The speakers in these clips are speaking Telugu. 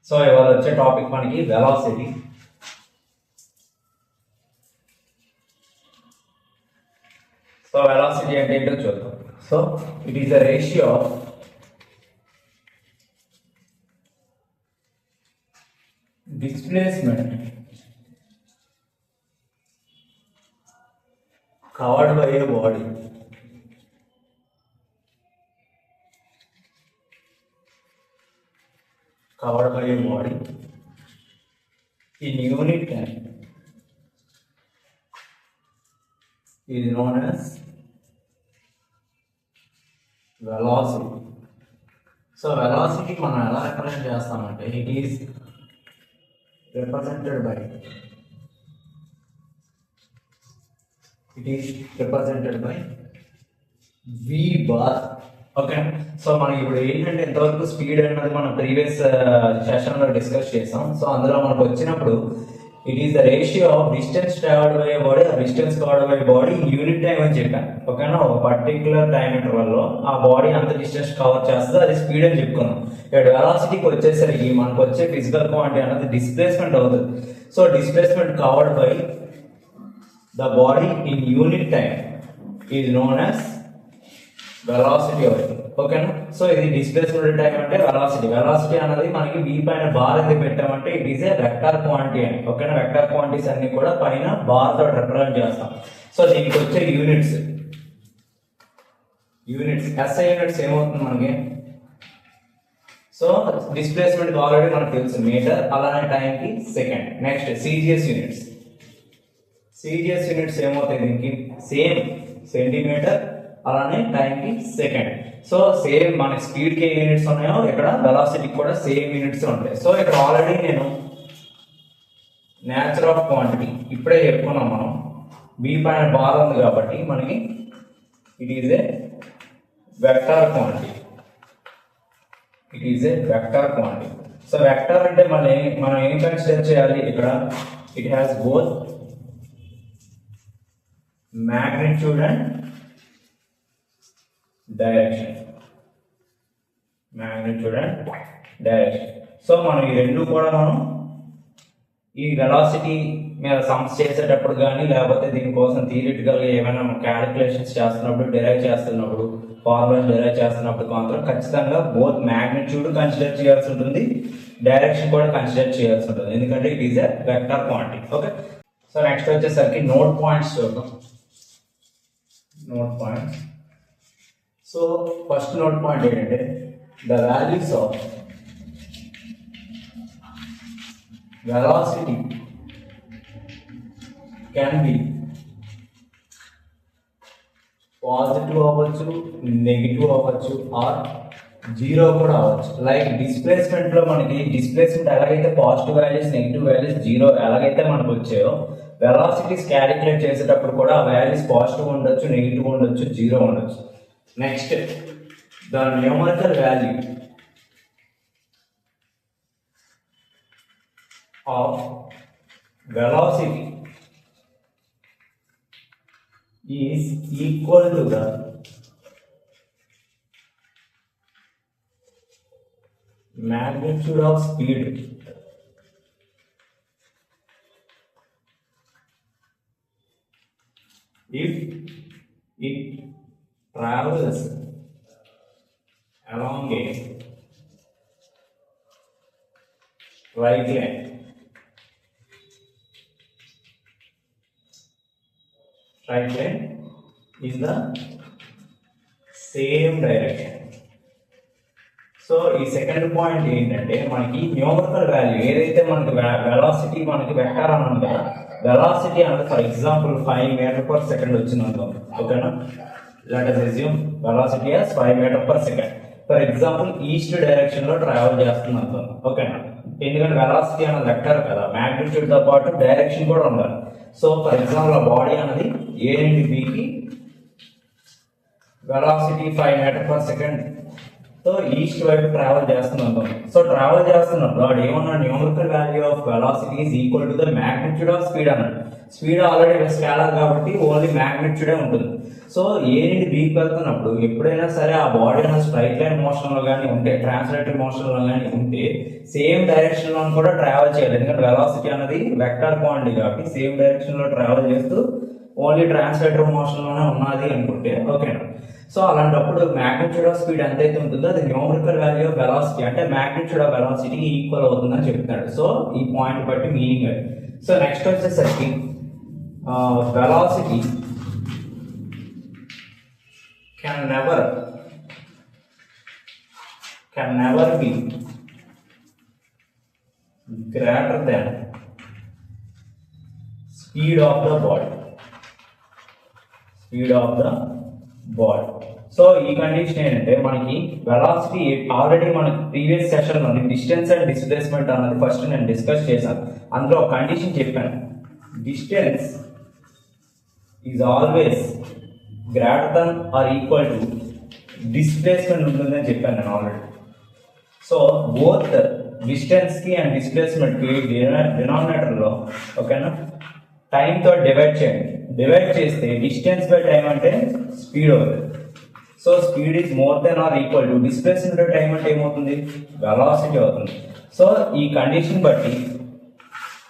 సో ఇవాళ వచ్చే టాపిక్ మనకి వెలాసిటీ. సో వెలాసిటీ అంటే ఏంటో చూద్దాం. So it is the ratio of displacement covered by a body in unit time is known as velocity. So velocity మనం ఎలా రిప్రజెంట్ చేస్తామంటే it is represented by v bar. Okay, so మనకి ఇప్పుడు ఏంటంటే ఎంతవరకు స్పీడ్ అన్నది మనం ప్రీవియస్ సెషన్ లో డిస్కస్ చేసాం. సో అందులో మనకు వచ్చినప్పుడు it is the ratio of distance travelled by body ఆ distance covered by body unit time అని చెప్పాను. ఓకేనా, ఒక పర్టికులర్ టైం ఇంటర్వల్ లో ఆ బాడీ అంత డిస్టెన్స్ కవర్ చేస్తుంది, అది స్పీడ్ అని చెప్పుకున్నాం. ఇక్కడ వెలాసిటీకి వచ్చేసరికి మనకు వచ్చే ఫిజికల్ క్వాంటిటీ అనేది డిస్ప్లేస్మెంట్ అవుతుంది. So displacement covered by the body in unit time is known as velocity అవుతుంది. ఓకేనా, సో ఇది డిస్ప్లేస్మెంట్ టైం అంటే వెలాసిటీ. వెలాసిటీ అనేది మనకి v పైన బార్ ఎందుకు పెట్టామంటే it is a vector quantity అని. ఓకేనా, వెక్టర్ క్వాంటిటీస్ అన్ని కూడా పైన బార్ తో రిప్రజెంట్ చేస్తాం. సో దీనికి వచ్చే యూనిట్స్ SI యూనిట్స్ ఏమవుతుంది మనకి. సో డిస్ప్లేస్మెంట్ ఆల్రెడీ మనకు తెలుసు మీటర్, అలానే టైంకి సెకండ్. నెక్స్ట్ CGS యూనిట్స్ ఏమవుతాయి దీనికి, సేమ్ సెంటీమీటర్, అలానే టైంకి సెకండ్. సో సేమ్ మన స్పీడ్ కి యూనిట్స్ ఉన్నాయో ఇక్కడ వెలాసిటీకి కూడా సేమ్ యూనిట్స్ ఉంటాయి. సో ఇక్కడ ఆల్రెడీ నేను నేచర్ ఆఫ్ క్వాంటిటీ ఇప్పుడే చెప్పుకున్నాం మనం. v పైన బార్ ఉంది కాబట్టి మనకి it is a vector quantity. So vector అంటే మనం ఏం కన్సిడర్ చేయాలి ఇక్కడ, it has both magnitude and direction. So మనం ఈ రెండు కూడా మనం ఈ వెలాసిటీ మీద సమ్స్ చేసేటప్పుడు కానీ లేకపోతే దీనికోసం థియరిటికల్ గా ఏమైనా క్యాలిక్యులేషన్స్ చేస్తున్నప్పుడు డెరైవ్ చేస్తున్నప్పుడు ఫార్ములాస్ డెరైవ్ చేస్తున్నప్పుడు మాత్రం ఖచ్చితంగా బోత్ మ్యాగ్నిట్యూడ్ కన్సిడర్ చేయాల్సి ఉంటుంది, డైరెక్షన్ కూడా కన్సిడర్ చేయాల్సి ఉంటుంది, ఎందుకంటే it is a vector quantity. Okay, so next వచ్చేసరికి నోట్ పాయింట్స్ చూద్దాం. సో ఫస్ట్ నోట్ పాయింట్ ఏంటంటే the values of velocity can be positive అవ్వచ్చు, నెగిటివ్ అవ్వచ్చు, ఆర్ జీరో కూడా అవ్వచ్చు. లైక్ డిస్ప్లేస్మెంట్ లో మనకి డిస్ప్లేస్మెంట్ ఎలాగైతే positive values, negative values, zero ఎలాగైతే మనకు వచ్చాయో వెలాసిటీస్ క్యాలిక్యులేట్ చేసేటప్పుడు కూడా ఆ వాల్యూస్ పాజిటివ్ ఉండొచ్చు, నెగిటివ్ ఉండొచ్చు, జీరో ఉండొచ్చు. Next the numerical value of velocity is equal to the magnitude of speed if it travels along a straight line. Straight line is the same direction. So ఈ సెకండ్ పాయింట్ ఏంటంటే మనకి న్యూమరికల్ వాల్యూ ఏదైతే మనకి వెలాసిటీ మనకి వెక్టర్ అని ఉంది కదా, వెలాసిటీ అనేది ఫర్ ఎగ్జాంపుల్ 5 మీటర్/సెకండ్ వచ్చింది అనుకో. ఓకేనా, let us assume velocity as 5 metre per second. For example east direction లో ట్రావెల్ చేస్తుంది అనుకో. ఓకేనా, ఎందుకంటే వెలాసిటీ అనేది వెక్టర్ కదా, మ్యాగ్నిట్యూడ్ తో పాటు డైరెక్షన్ కూడా ఉండాలి. సో ఫర్ ఎగ్జాంపుల్ ఆ బాడీ అనేది A నుండి B కి వెలాసిటీ 5 మీటర్/సెకండ్ సో ఈస్ట్ వైపు ట్రావెల్ చేస్తున్నాం. సో ట్రావెల్ చేస్తున్నప్పుడు వాడు ఏమన్నా numerical value of velocity is equal to the magnitude of speed అన్నాడు. స్పీడ్ ఆల్రెడీ స్కేలర్ కాబట్టి ఓన్లీ మ్యాగ్నిట్యూడే ఉంటుంది. సో ఏ నుండి బీకి వెళ్తున్నప్పుడు ఎప్పుడైనా సరే ఆ బాడీ అనేది స్ట్రైట్ లైన్ మోషన్లో కానీ ఉంటే ట్రాన్స్లేటరీ మోషన్లో కానీ ఉంటే సేమ్ డైరెక్షన్లో కూడా ట్రావెల్ చేయాలి. ఎందుకంటే వెలాసిటీ అనేది వెక్టర్ క్వాంటిటీ కాబట్టి సేమ్ డైరెక్షన్లో ట్రావెల్ చేస్తూ ఓన్లీ ట్రాన్స్లేటరీ మోషన్లోనే ఉన్నది అనుకుంటే ఓకేనా. సో అలాంటప్పుడు మ్యాగ్నిట్యూడ్ ఆఫ్ స్పీడ్ ఎంతైతే ఉంటుందో అది న్యూమరికల్ వాల్యూ ఆఫ్ వెలాసిటీ అంటే మ్యాగ్నిట్యూడ్ ఆఫ్ వెలాసిటీకి ఈక్వల్ అవుతుందని చెప్తున్నాడు. సో ఈ పాయింట్ బట్టి మీనింగ్ అది. సో నెక్స్ట్ వచ్చేసరికి velocity can never be greater than speed of the body. So ఈ కండిషన్ ఏంటంటే మనకి వెలాసిటీ ఆల్రెడీ మనకి ప్రీవియస్ సెషన్లో డిస్టెన్స్ అండ్ డిస్ప్లేస్మెంట్ అన్నది ఫస్ట్ నేను డిస్కస్ చేశాను. అందులో ఒక కండిషన్ చెప్పాను, distance is always greater than or equal to displacement ఉంటుందని చెప్పాను నేను ఆల్రెడీ. సో బోత్ డిస్టెన్స్కి అండ్ డిస్ప్లేస్మెంట్కి డినామినేటర్లో ఓకేనా టైంతో డివైడ్ చేయండి. డివైడ్ చేస్తే డిస్టెన్స్ బై టైం అంటే స్పీడ్ అవుతుంది. So speed is more than or equal to displacement by time అంటే ఏమవుతుంది, వెలాసిటీ అవుతుంది. సో ఈ కండిషన్ బట్టి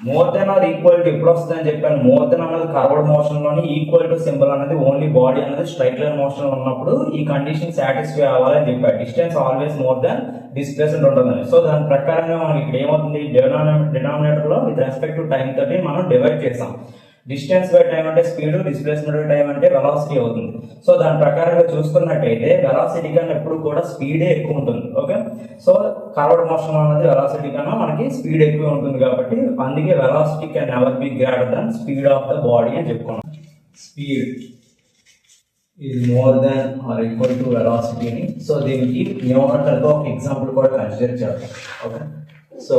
more than or equal to ఎప్పుడు వస్తుంది అని చెప్పాను. మోర్ దెన్ అనేది కర్వర్డ్ మోషన్ లోని, ఈక్వల్ టు సింబల్ అనేది ఓన్లీ బాడీ అనేది స్ట్రైట్ లైన్ మోషన్ లో ఉన్నప్పుడు ఈ కండిషన్ సాటిస్ఫై అవ్వాలని చెప్పాడు. Distance always more than displacement ఉంటుందని. సో దాని ప్రకారంగా మనకి ఇక్కడ ఏమవుతుంది, డినామినేటర్ లో విత్ రెస్పెక్ట్ టు టైం తోటి మనం డివైడ్ చేసాం. డిస్టెన్స్ బై టైం అంటే స్పీడ్, డిస్ప్లేస్మెంట్ బై టైం అంటే వెలాసిటీ అవుతుంది. సో దాని ప్రకారంగా చూసుకున్నట్టయితే వెలాసిటీ కన్నా ఎప్పుడు కూడా స్పీడే ఎక్కువ ఉంటుంది. ఓకే, సో కర్వర్డ్ మోషన్ అనేది వెలాసిటీ కన్నా మనకి స్పీడ్ ఎక్కువ ఉంటుంది కాబట్టి అందుకే velocity can never be greater than speed of the body అని చెప్పుకున్నాం. Speed is more than or equal to velocity అని. సో దీనికి న్యూమరికల్గా ఒక ఎగ్జాంపుల్ కూడా కన్సిడర్ చేద్దాం. ఓకే, సో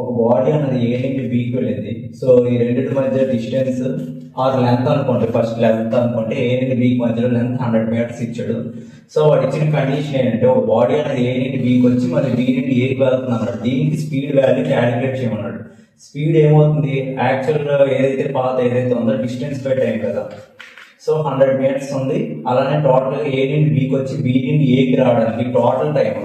ఒక బాడీ అనేది ఏ నుండి బీకి వెళ్ళింది. సో ఈ రెండింటి మధ్య డిస్టెన్స్ ఆర్ లెంత్ అనుకోండి, ఫస్ట్ లెంత్ అనుకోండి, ఏ నుండి బీకి మధ్యలో లెంత్ 100 మీటర్స్ ఇచ్చాడు. సో వాడు ఇచ్చిన కండిషన్ ఏంటంటే ఒక బాడీ అనేది ఏ నుండి బీకి వచ్చి మళ్ళీ బీ నుండి ఏకి వెళ్తుంది అన్నాడు. దీనికి స్పీడ్ వాల్యూ క్యాలిక్యులేట్ చేయమన్నాడు. స్పీడ్ ఏమవుతుంది, యాక్చువల్గా ఏదైతే పాత్ ఏదైతే ఉందో డిస్టెన్స్ బై టైం కదా. సో 100 మీటర్స్ ఉంది. అలానే టోటల్గా ఏ నుండి బీకి వచ్చి బీ నుండి ఏకి రావడానికి టోటల్ టైం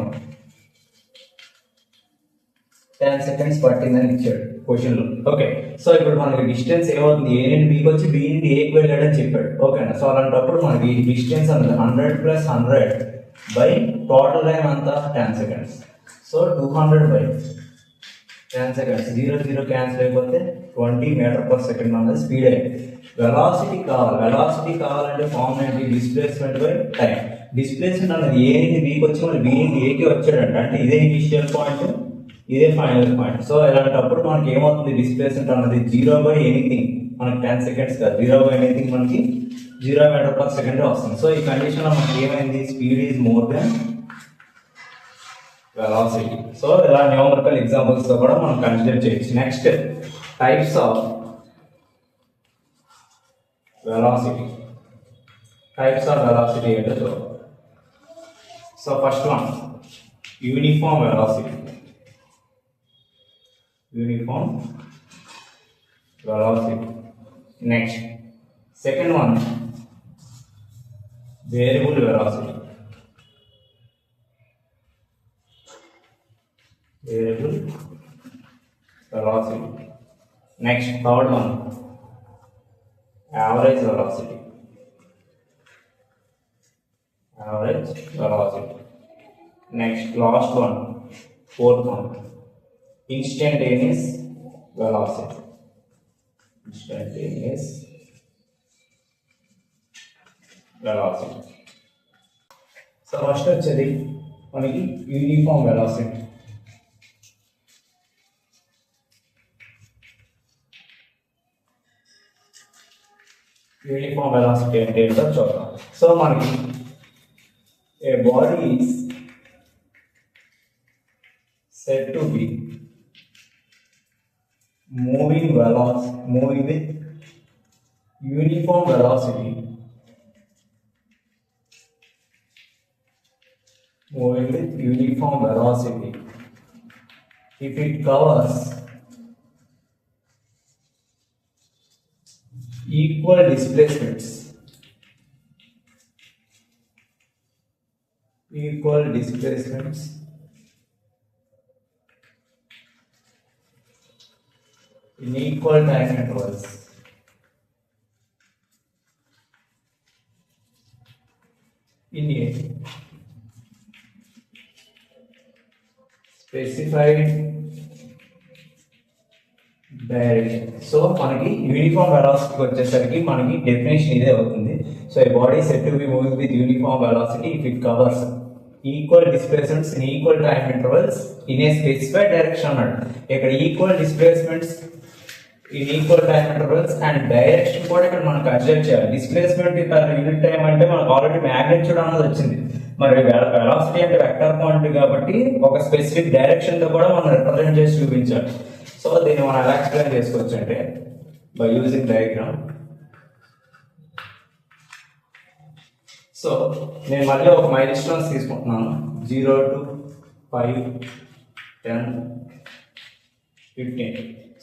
10 సెకండ్స్ పట్టిందని ఇచ్చాడు క్వశ్చన్లో. ఓకే, సో ఇప్పుడు మనకి డిస్టెన్స్ ఏమవుతుంది, ఏ నుండి బీకి వచ్చి బీ నుండి ఏకి వెళ్ళాడని చెప్పాడు. ఓకేనా, సో అలాంటప్పుడు మనకి డిస్టెన్స్ అనేది 100 + 100 బై టోటల్ టైం అంతా 10 seconds. So 200 by 10 seconds, 0 0 cancel అయిపోతే 20 మీటర్/సెకండ్ అనేది స్పీడ్ అయింది. వెలాసిటీ కావాలి. వెలాసిటీ కావాలంటే ఫార్మ్ ఏంటి, డిస్ప్లేస్మెంట్ బై టైం. డిస్ప్లేస్మెంట్ అనేది ఏ నుండి బీకి వచ్చి మళ్ళీ బీ నుండి ఏకి వచ్చాడంట, అంటే ఇదే ఇనిషియల్ పాయింట్, ఇదే ఫైనల్ పాయింట్. సో ఇలాంటప్పుడు మనకి ఏమవుతుంది, డిస్ప్లేస్మెంట్ అనేది 0 బై ఎనీథింగ్, మనకి 10 సెకండ్స్ కాదు, 0 బై ఎనీథింగ్ మనకి 0 మీటర్/సెకండ్ వస్తుంది. సో ఈ కండిషన్లో మనకి ఏమైంది, speed is more then velocity. So ఇలా న్యూమరికల్ ఎగ్జాంపుల్స్తో కూడా మనం కన్సిడర్ చేయొచ్చు. Next types of velocity. Types of velocity ఏంటో చూద్దాం. So first one uniform velocity. Uniform velocity. Next, second one, variable velocity. Variable velocity. Next, third one, average velocity. Average velocity. Next, last one, fourth one, instantaneous velocity. Instantaneous velocity. So first వచ్చేది మనకి యూనిఫామ్ వెలాసిటీ. యూనిఫామ్ వెలాసిటీ అంటే ఏంటో చూద్దాం. సో మనకి a body is said to be moving with uniform velocity, if it covers equal displacements equal displacements in equal time intervals. In a specified direction. So మనకి యూనిఫామ్ వెలాసిటీకి వచ్చేసరికి మనకి డెఫినేషన్ ఇదే అవుతుంది. సో ఈ body set to be moving with uniform velocity if it covers equal displacements in equal time intervals in a specified direction అన్నాడు. ఇక్కడ equal displacements in equal time intervals and direction కూడా ఇక్కడ మనం కన్సిడర్ చేయాలి. డిస్ప్లేస్మెంట్ యూనిట్ టైం అంటే మనకు ఆల్రెడీ మ్యాగ్నిట్యూడ్ అన్నది వచ్చింది. మరి వెలాసిటీ అంటే వెక్టర్ క్వాంటిటీ కాబట్టి ఒక స్పెసిఫిక్ డైరెక్షన్ తో కూడా మనం రిప్రజెంట్ చేసి చూపించాలి. సో దీన్ని మనం ఎలా ఎక్స్ప్లెయిన్ చేసుకోవచ్చు అంటే బై యూజింగ్ డయాగ్రామ్. సో నేను మళ్ళీ ఒక మైల్ స్టోన్స్ తీసుకుంటున్నాను. 0 to 5, 10, 15.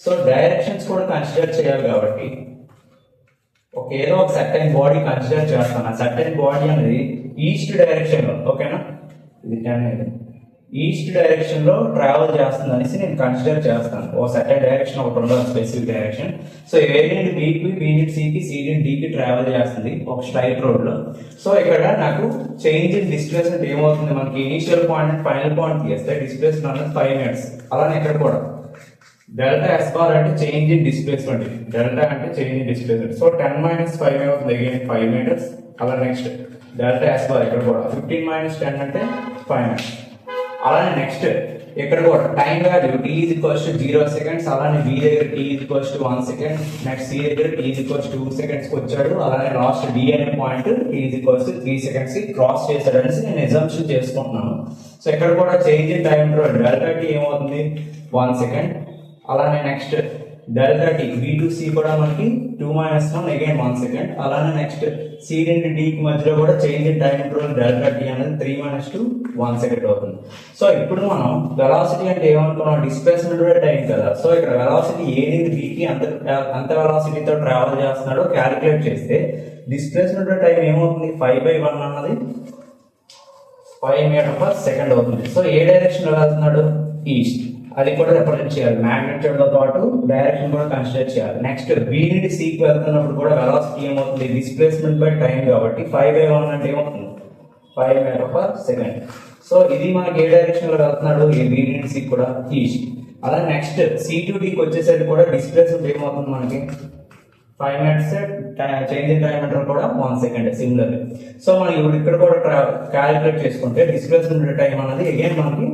సో డైరెక్షన్స్ కూడా కన్సిడర్ చేయాలి కాబట్టి ఏదో ఒక సర్టైన్ బాడీ కన్సిడర్ చేస్తాను. ఆ సర్టైన్ బాడీ అనేది ఈస్ట్ డైరెక్షన్ లో, ఓకేనా, ఇది 10 ఈస్ట్ డైరెక్షన్ లో ట్రావెల్ చేస్తుంది అనేసి నేను కన్సిడర్ చేస్తాను. ఓ సర్టైన్ డైరెక్షన్ ఒకటి ఉండాలి, స్పెసిఫిక్ డైరెక్షన్. సో ఏ నుండి బికి, బి నుండి సికి, సి నుండి డికి ట్రావెల్ చేస్తుంది ఒక స్ట్రైట్ రోడ్ లో. సో ఇక్కడ నాకు చేంజ్ ఇన్ డిస్ప్లేస్మెంట్ ఏమవుతుంది, మనకి ఇనిషియల్ పాయింట్ ఫైనల్ పాయింట్ తీస్తే డిస్ప్లేస్మెంట్ అనేది 5 minutes. అలానే ఇక్కడ కూడా డెల్టా ఎస్ బార్ అంటే చేంజ్ ఇన్ డిస్ప్లేస్మెంట్, డెల్టా అంటే చేంజ్ ఇన్ డిస్ప్లేస్మెంట్. సో 10 - 5 ఏమవుతుంది, అగైన్ 5 meters. అలా నెక్స్ట్ డెల్టా ఎస్ బార్ ఇక్కడ కూడా 15 - 10 అంటే 5 minutes. అలానే నెక్స్ట్ ఇక్కడ కూడా టైం వాల్యూ t = 0 seconds. అలానే b దగ్గర t = 1 second. నెక్స్ట్ c దగ్గర t = 2 seconds కి వచ్చాడు. అలానే లాస్ట్ d అనే పాయింట్ t = 3 seconds కి క్రాస్ చేశాడు అనేసి నేను ఎగ్జాంప్షన్ చేసుకుంటున్నాను. సో ఇక్కడ కూడా change in time interval delta t ఏమవుతుంది, 1 second. అలానే next delta T B to C కూడా మనకి 2 - 1 అగైన్ 1 second. అలానే నెక్స్ట్ సి నుండి డి కి మధ్యలో కూడా change in time interval delta tea అనేది 3 - 2 1 second అవుతుంది. సో ఇప్పుడు మనం వెలాసిటీ అంటే ఏమనుకున్నాం, డిస్ప్లేస్మెంట్ టైం కదా. సో ఇక్కడ వెలాసిటీ ఏ నుండి బి కి అంత వెలాసిటీతో ట్రావెల్ చేస్తున్నాడో క్యాలిక్యులేట్ చేస్తే డిస్ప్లేస్మెంట్ టైం ఏమవుతుంది, 5/1 అన్నది 5 meter/second అవుతుంది. సో ఏ డైరెక్షన్ లో వెళ్తున్నాడు, ఈస్ట్, అది కూడా రిప్రజెంట్ చేయాలి. మ్యాగ్నిట్యూడ్ తో పాటు డైరెక్షన్ కూడా కన్సిడర్ చేయాలి. నెక్స్ట్ బి నుండి సి కి వెళ్తున్నప్పుడు కూడా వెలాసిటీ ఏమవుతుంది, డిస్ప్లేస్మెంట్ బై టైం కాబట్టి 5/1 అంటే ఏమవుతుంది, 5 meter/second. సో ఇది మనకి ఏ డైరెక్షన్ లో వెళ్తున్నాడు, ఏ బి నుండి సి కూడా ఈస్ట్. అలా నెక్స్ట్ సి టు డికి వచ్చేసరికి కూడా డిస్ప్లేస్మెంట్ ఏమవుతుంది మనకి 5 minutes. Change in time interval కూడా 1 second సిమిలర్. సో మనం ఇప్పుడు ఇక్కడ కూడా క్యాలిక్యులేట్ చేసుకుంటే డిస్ప్లేస్మెంట్ టైం అనేది అగైన్ మనకి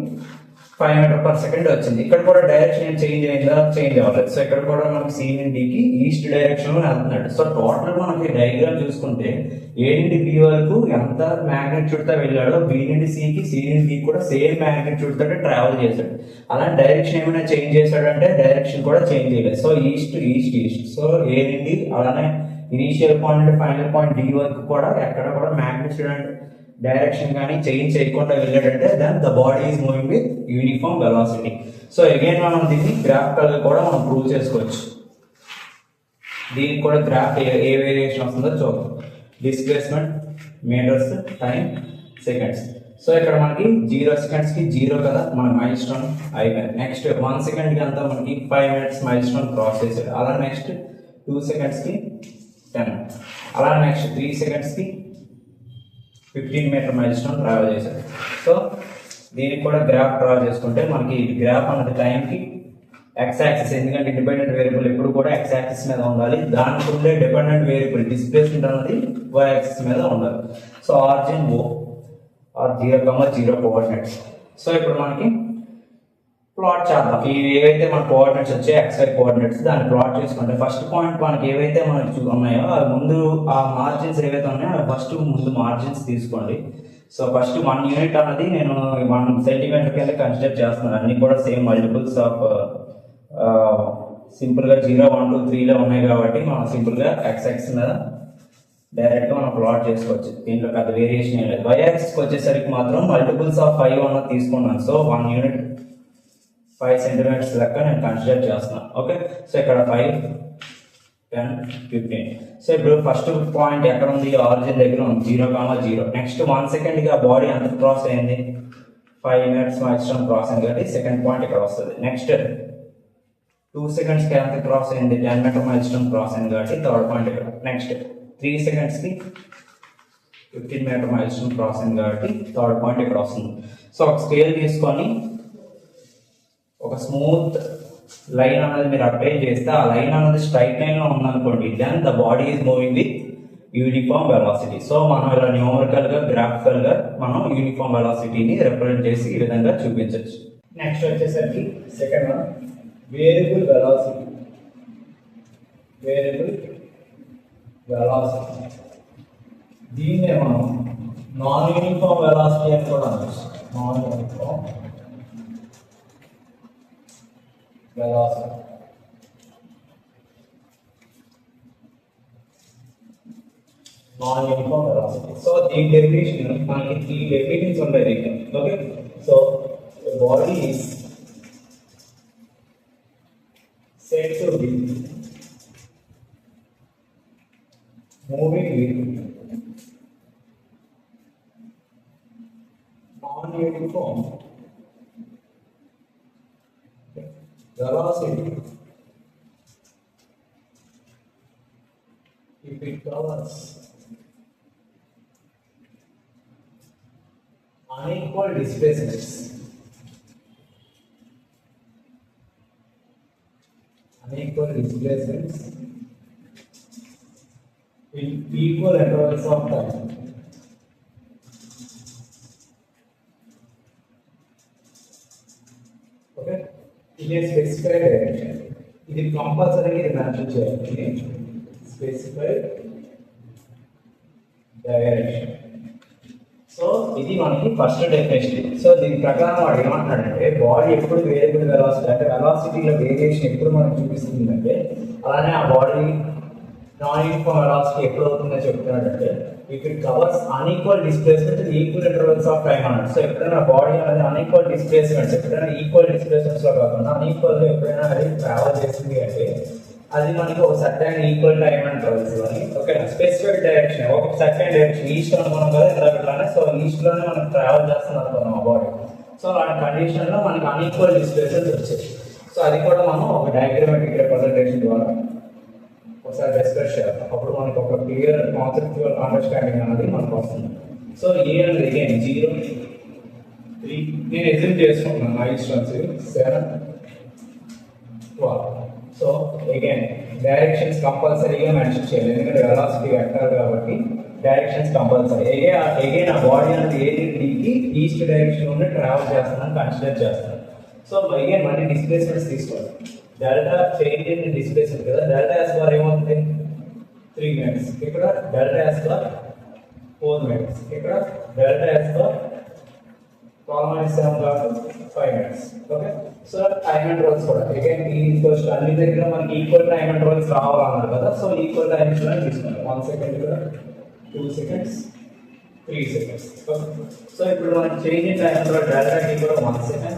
5 meter/second వచ్చింది. ఇక్కడ కూడా డైరెక్షన్ చేంజ్ అయిందా, చేంజ్ అవ్వలేదు. సో ఇక్కడ కూడా మనకి సి నుండి డికి ఈస్ట్ డైరెక్షన్ లో వెళ్తున్నాడు. సో టోటల్ మనకి డయాగ్రామ్ చూసుకుంటే ఏ నుండి బి వరకు ఎంత మ్యాగ్నిట్యూడ్ తో వెళ్ళాడో బి నుండి సికి, సి నుండి డి కూడా సేమ్ మ్యాగ్నిట్యూడ్ తోటి ట్రావెల్ చేశాడు. అలాంటి డైరెక్షన్ ఏమైనా చేంజ్ చేశాడంటే డైరెక్షన్ కూడా చేంజ్ చేయలేదు. So east east east. So A నుండి అలానే initial point final point D వరకు కూడా ఎక్కడ కూడా మ్యాగ్నిట్యూడ్ అండ్ డైరెక్షన్ కానీ చేంజ్ చేయకుండా వెళ్ళాడంటే then the body is moving with uniform velocity. So again మనం దీన్ని గ్రాఫికల్ గా కూడా మనం ప్రూవ్ చేసుకోవచ్చు. దీనికి కూడా గ్రాఫ్ ఏ వేరియేషన్ వస్తుందో చూద్దాం. Displacement metres, time seconds. So ఇక్కడ మనకి 0 seconds కి 0 కదా, మన మైల్ స్టోన్ అయిపోయింది. నెక్స్ట్ 1 second కి అంతా మనకి 5 minutes మైల్ స్టోన్ క్రాస్ చేశాడు. అలా నెక్స్ట్ 2 seconds కి 10. అలా నెక్స్ట్ 3 seconds కి 15 meter మైల్ స్టోన్ ట్రావెల్ చేశాడు. సో దీనికి కూడా గ్రాఫ్ డ్రా చేసుకుంటే మనకి గ్రాఫ్ అన్నది టైంకి ఎక్స్ యాక్సిస్, ఎందుకంటే ఇండిపెండెంట్ వేరియబుల్ ఎప్పుడు కూడా ఎక్స్ యాక్సిస్ మీద ఉండాలి. దానికి ఉండే డిపెండెంట్ వేరియబుల్ డిస్ప్లేస్మెంట్ అనేది వై యాక్సిస్ మీద ఉండాలి. So origin O or 0,0 coordinates. So ఇప్పుడు మనకి ప్లాట్ చేద్దాం. ఇవి ఏవైతే మన కోఆర్డినేట్స్ వచ్చాయి XY కోఆర్డినేట్స్, దాన్ని ప్లాట్ చేసుకుంటే ఫస్ట్ పాయింట్ మనకి ఏవైతే మనకి ఉన్నాయో అవి ముందు ఆ మార్జిన్స్ ఏవైతే ఉన్నాయో అవి ఫస్ట్ ముందు మార్జిన్స్ తీసుకోండి. సో ఫస్ట్ 1 unit అనేది నేను 1 centimeter కింద కన్సిడర్ చేస్తున్నాను. అన్ని కూడా సేమ్ మల్టిపుల్స్ ఆఫ్ సింపుల్ గా 0, 1, 2, 3లో ఉన్నాయి కాబట్టి మనం సింపుల్ గా x మీద డైరెక్ట్ గా మనం ప్లాట్ చేసుకోవచ్చు. దీంట్లో పెద్ద వేరియేషన్ ఏం లేదు. y యాక్సిస్ కి వచ్చేసరికి మాత్రం మల్టిపుల్స్ ఆఫ్ 5 అన్నది తీసుకున్నాను. సో 1 unit 5 centimeters లెక్క నేను కన్సిడర్ చేస్తున్నాను. ఓకే, సో ఇక్కడ 5 10, 15. సో ఇప్పుడు ఫస్ట్ పాయింట్ ఎక్కడ ఉంది, ఆరిజిన్ దగ్గర ఉంది 0, 0. నెక్స్ట్ 1 సెకండ్కి ఆ బాడీ ఎంత క్రాస్ అయింది, 5 minutes మైల్స్టోన్ క్రాస్ అయింది కాబట్టి సెకండ్ పాయింట్ ఇక్కడ వస్తుంది. నెక్స్ట్ 2 secondsకి ఎంత క్రాస్ అయింది, 10 meter మైల్స్టోన్ క్రాస్ అయింది కాబట్టి థర్డ్ పాయింట్ ఇక్కడ. నెక్స్ట్ 3 secondsకి 15 meter మైల్స్టోన్ క్రాస్ అయింది కాబట్టి థర్డ్ పాయింట్ ఇక్కడ వస్తుంది. సో ఒక స్కేల్ తీసుకొని ఒక స్మూత్ లైన్ అనేది మీరు అప్లై చేస్తే ఆ లైన్ అనేది స్ట్రైట్ లైన్లో ఉందనుకోండి, then the body is moving with uniform velocity. So మనం ఇలా న్యూమరికల్గా గ్రాఫికల్గా మనం యూనిఫామ్ వెలాసిటీని రిప్రజెంట్ చేసి ఈ విధంగా చూపించవచ్చు. నెక్స్ట్ వచ్చేసరికి second one variable velocity. Variable velocity దీన్నే మనం నాన్ యూనిఫామ్ వెలాసిటీ అని కూడా అనవచ్చు. Non uniform velocity. Non uniform velocity. So దీని డెఫినేషన్ మనకి 3 డెఫినేషన్స్ ఉంటాయి దీనికి. Okay, so body is said to be moving with non-uniform velocity if it covers unequal displacements. Unequal displacements in equal intervals of time. Okay, in a specified direction. ఇది కంపల్సరీగా ఇది మెన్షన్ చేయాలి. Specified direction. సో ఇది మనకి ఫస్ట్ డెఫినేషన్. సో దీని ప్రకారం వాడు ఏమంటున్నాడంటే బాడీ ఎప్పుడు వేరియబుల్ వెలాసిటీ అంటే వెలాసిటీలో వేరియేషన్ ఎప్పుడు మనకు చూపిస్తుందంటే అలానే ఆ బాడీ నాన్ యూనిఫామ్ వెలాసిటీ ఎప్పుడు అవుతుందో చెప్తున్నాడంటే if it covers unequal displacement equal intervals of time అన్నాడు. సో ఎప్పుడైనా బాడీ అనేది అన్ఈక్వల్ డిస్ప్లేస్మెంట్స్ ఎప్పుడైనా ఈక్వల్ డిస్ప్లేస్మెంట్స్ లో కాకుండా అన్ఈక్వల్ ఎప్పుడైనా అది ట్రావెల్ చేస్తుంది అంటే అది మనకి ఒక సర్టైన్ ఈక్వల్ టైం ఇంటర్వల్స్ అని. ఓకే, స్పెసిఫిక్ డైరెక్షన్ ఒక సర్టైన్ డైరెక్షన్ ఈస్ట్ అనుకున్నాం కదా ఎలాగట్లానే. సో ఈస్ట్ లోనే మనకి ట్రావెల్ చేస్తుంది అనుకున్నాం ఆ బాడీ. సో అలాంటి కండిషన్ లో మనకి అన్ఈక్వల్ డిస్ప్లేస్మెంట్స్ వచ్చాయి. సో అది కూడా మనం ఒక డయాగ్రమాటిక్ రిప్రజెంటేషన్ ద్వారా ఒకసారి డిస్కస్ చేద్దాం. అప్పుడు మనకు ఒక క్లియర్ కాన్సెప్చువల్ అండర్స్టాండింగ్ అనేది మనకు వస్తుంది. సో ఏ అనేది అగైన్ 0, 3 నేను ఎగ్జిమ్ చేసుకుంటున్నాను. మైల్స్టోన్స్ 7, 12. సో అగైన్ డైరెక్షన్స్ కంపల్సరీగా మెన్షన్ చేయాలి ఎందుకంటే వెలాసిటీ వెక్టర్ కాబట్టి డైరెక్షన్స్ కంపల్సరీ. అగైన్ ఆ బాడీ అనేది ఏకి ఈస్ట్ డైరెక్షన్ లోనే ట్రావెల్ చేస్తానని కన్సిడర్ చేస్తాను. సో అగైన్ మళ్ళీ డిస్ప్లేస్మెంట్స్ తీసుకోవాలి. డెల్టా చేంజ్ ఇన్ డిస్ప్లేస్మెంట్ కదా, డెల్టా ఎస్ బార్ ఏమవుతుంది 3 minutes, ఇక్కడ డెల్టా ఎస్ బార్ 4 minutes, ఇక్కడ delta s bar 5 minutes. Okay, so time intervals కూడా అగైన్ ఈక్వల్స్ అన్ని దగ్గర మనకి ఈక్వల్ టైం ఇంటర్వల్స్ రావాలన్నారు కదా. సో ఈక్వల్ టైం ఇంటర్వల్ తీసుకుంటాం. 1 second ఇక్కడ 2 seconds, 3 seconds. సో ఇప్పుడు మనకి change in time interval delta tea కూడా 1 second,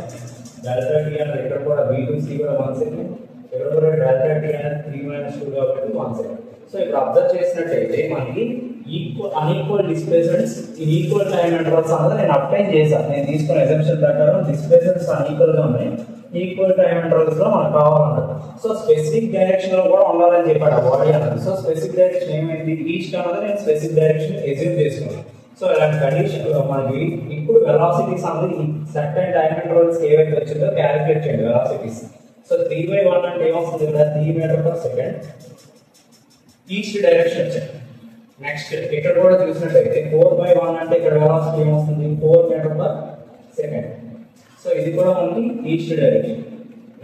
డెల్టా టీ అనేది ఇక్కడ కూడా V2C కూడా 1 second, ఇక్కడ కూడా డెల్టా టీ అనేది 3 - 2 కాబట్టి 1 second. సో ఇప్పుడు అబ్జర్వ్ చేసినట్టయితే మనకి equal unequal displacements in equal time intervals అన్నది నేను అప్లై చేశాను. నేను తీసుకున్న ఎగ్జాంపుల్ ప్రకారం డిస్ప్లేస్మెంట్స్ అన్ఈక్వల్ గా ఉన్నాయి, ఈక్వల్ టైం ఇంటర్వల్స్ లో మనకు కావాలన్నది. సో స్పెసిఫిక్ డైరెక్షన్ లో కూడా ఉండాలని చెప్పాడు ఆ బాడీ అన్నది. సో స్పెసిఫిక్ డైరెక్షన్ ఏమైంది ఈస్ట్ అన్నది నేను స్పెసిఫిక్ డైరెక్షన్ ఎజ్యూమ్ చేసుకున్నాను. సో ఇలాంటి కండిషన్ మనకి ఇప్పుడు వెలాసిటీస్ అన్నది సర్టెన్ టైం ఇంటర్వల్స్ ఏవైతే వచ్చిందో క్యాలిక్యులేట్ చేయండి వెలాసిటీస్. సో 3/1 అంటే ఏమొస్తుంది ఇక్కడ 3 meter/second ఈస్ట్ డైరెక్షన్ వచ్చింది. నెక్స్ట్ ఇక్కడ కూడా చూసినట్టయితే 4/1 అంటే ఇక్కడ వెలాసిటీ ఏమొస్తుంది 4 meter/second. సో ఇది కూడా మనకి ఈస్ట్ డైరెక్షన్.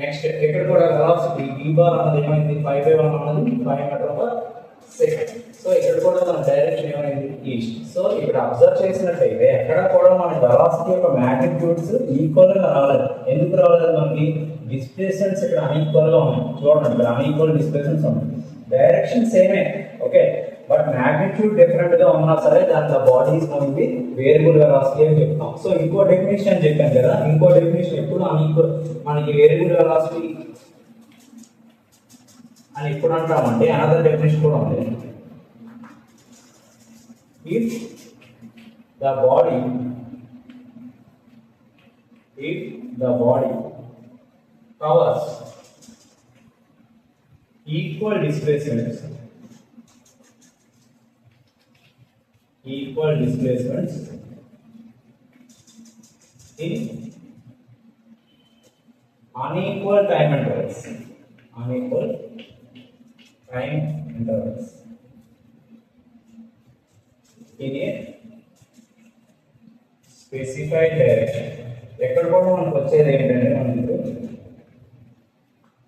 నెక్స్ట్ ఇక్కడ కూడా వెలాసిటీ v బార్ అన్నది ఏమైంది 5/1 అన్నది 5 meter/second. సో ఇక్కడ కూడా మన డైరెక్షన్ ఏమైంది ఈస్ట్. సో ఇక్కడ అబ్జర్వ్ చేసినట్టయితే ఎక్కడ కూడా మన వెలాసిటీ యొక్క మ్యాగ్నిట్యూడ్స్ ఈక్వల్ గా రాలేదు. ఎందుకు రాలేదు మనకి డిస్ప్లేస్మెంట్స్ ఇక్కడ అన్ఈక్వల్ గా ఉన్నాయి. చూడండి ఇక్కడ అన్ఈక్వల్ డిస్ప్లేస్మెంట్స్ ఉన్నాయి, డైరెక్షన్ సేమే ఓకే, బట్ మ్యాగ్నిట్యూడ్ డిఫరెంట్ గా ఉన్నా సరే దాంట్లో బాడీస్ మనకి వేరియబుల్ వెలాసిటీ అని చెప్తాం. సో ఇంకో డెఫినేషన్ అని చెప్పాను కదా, ఇంకో డెఫినేషన్ ఎప్పుడు అన్ఈక్వల్ మనకి వేరియబుల్ వెలాసిటీ అని ఇప్పుడు అంటామంటే అనదర్ డెఫినేషన్ కూడా ఉంది. If the body covers equal displacements in unequal time intervals in a specified direction. ఎక్కడ కూడా మనకు వచ్చేది ఏంటంటే మనకు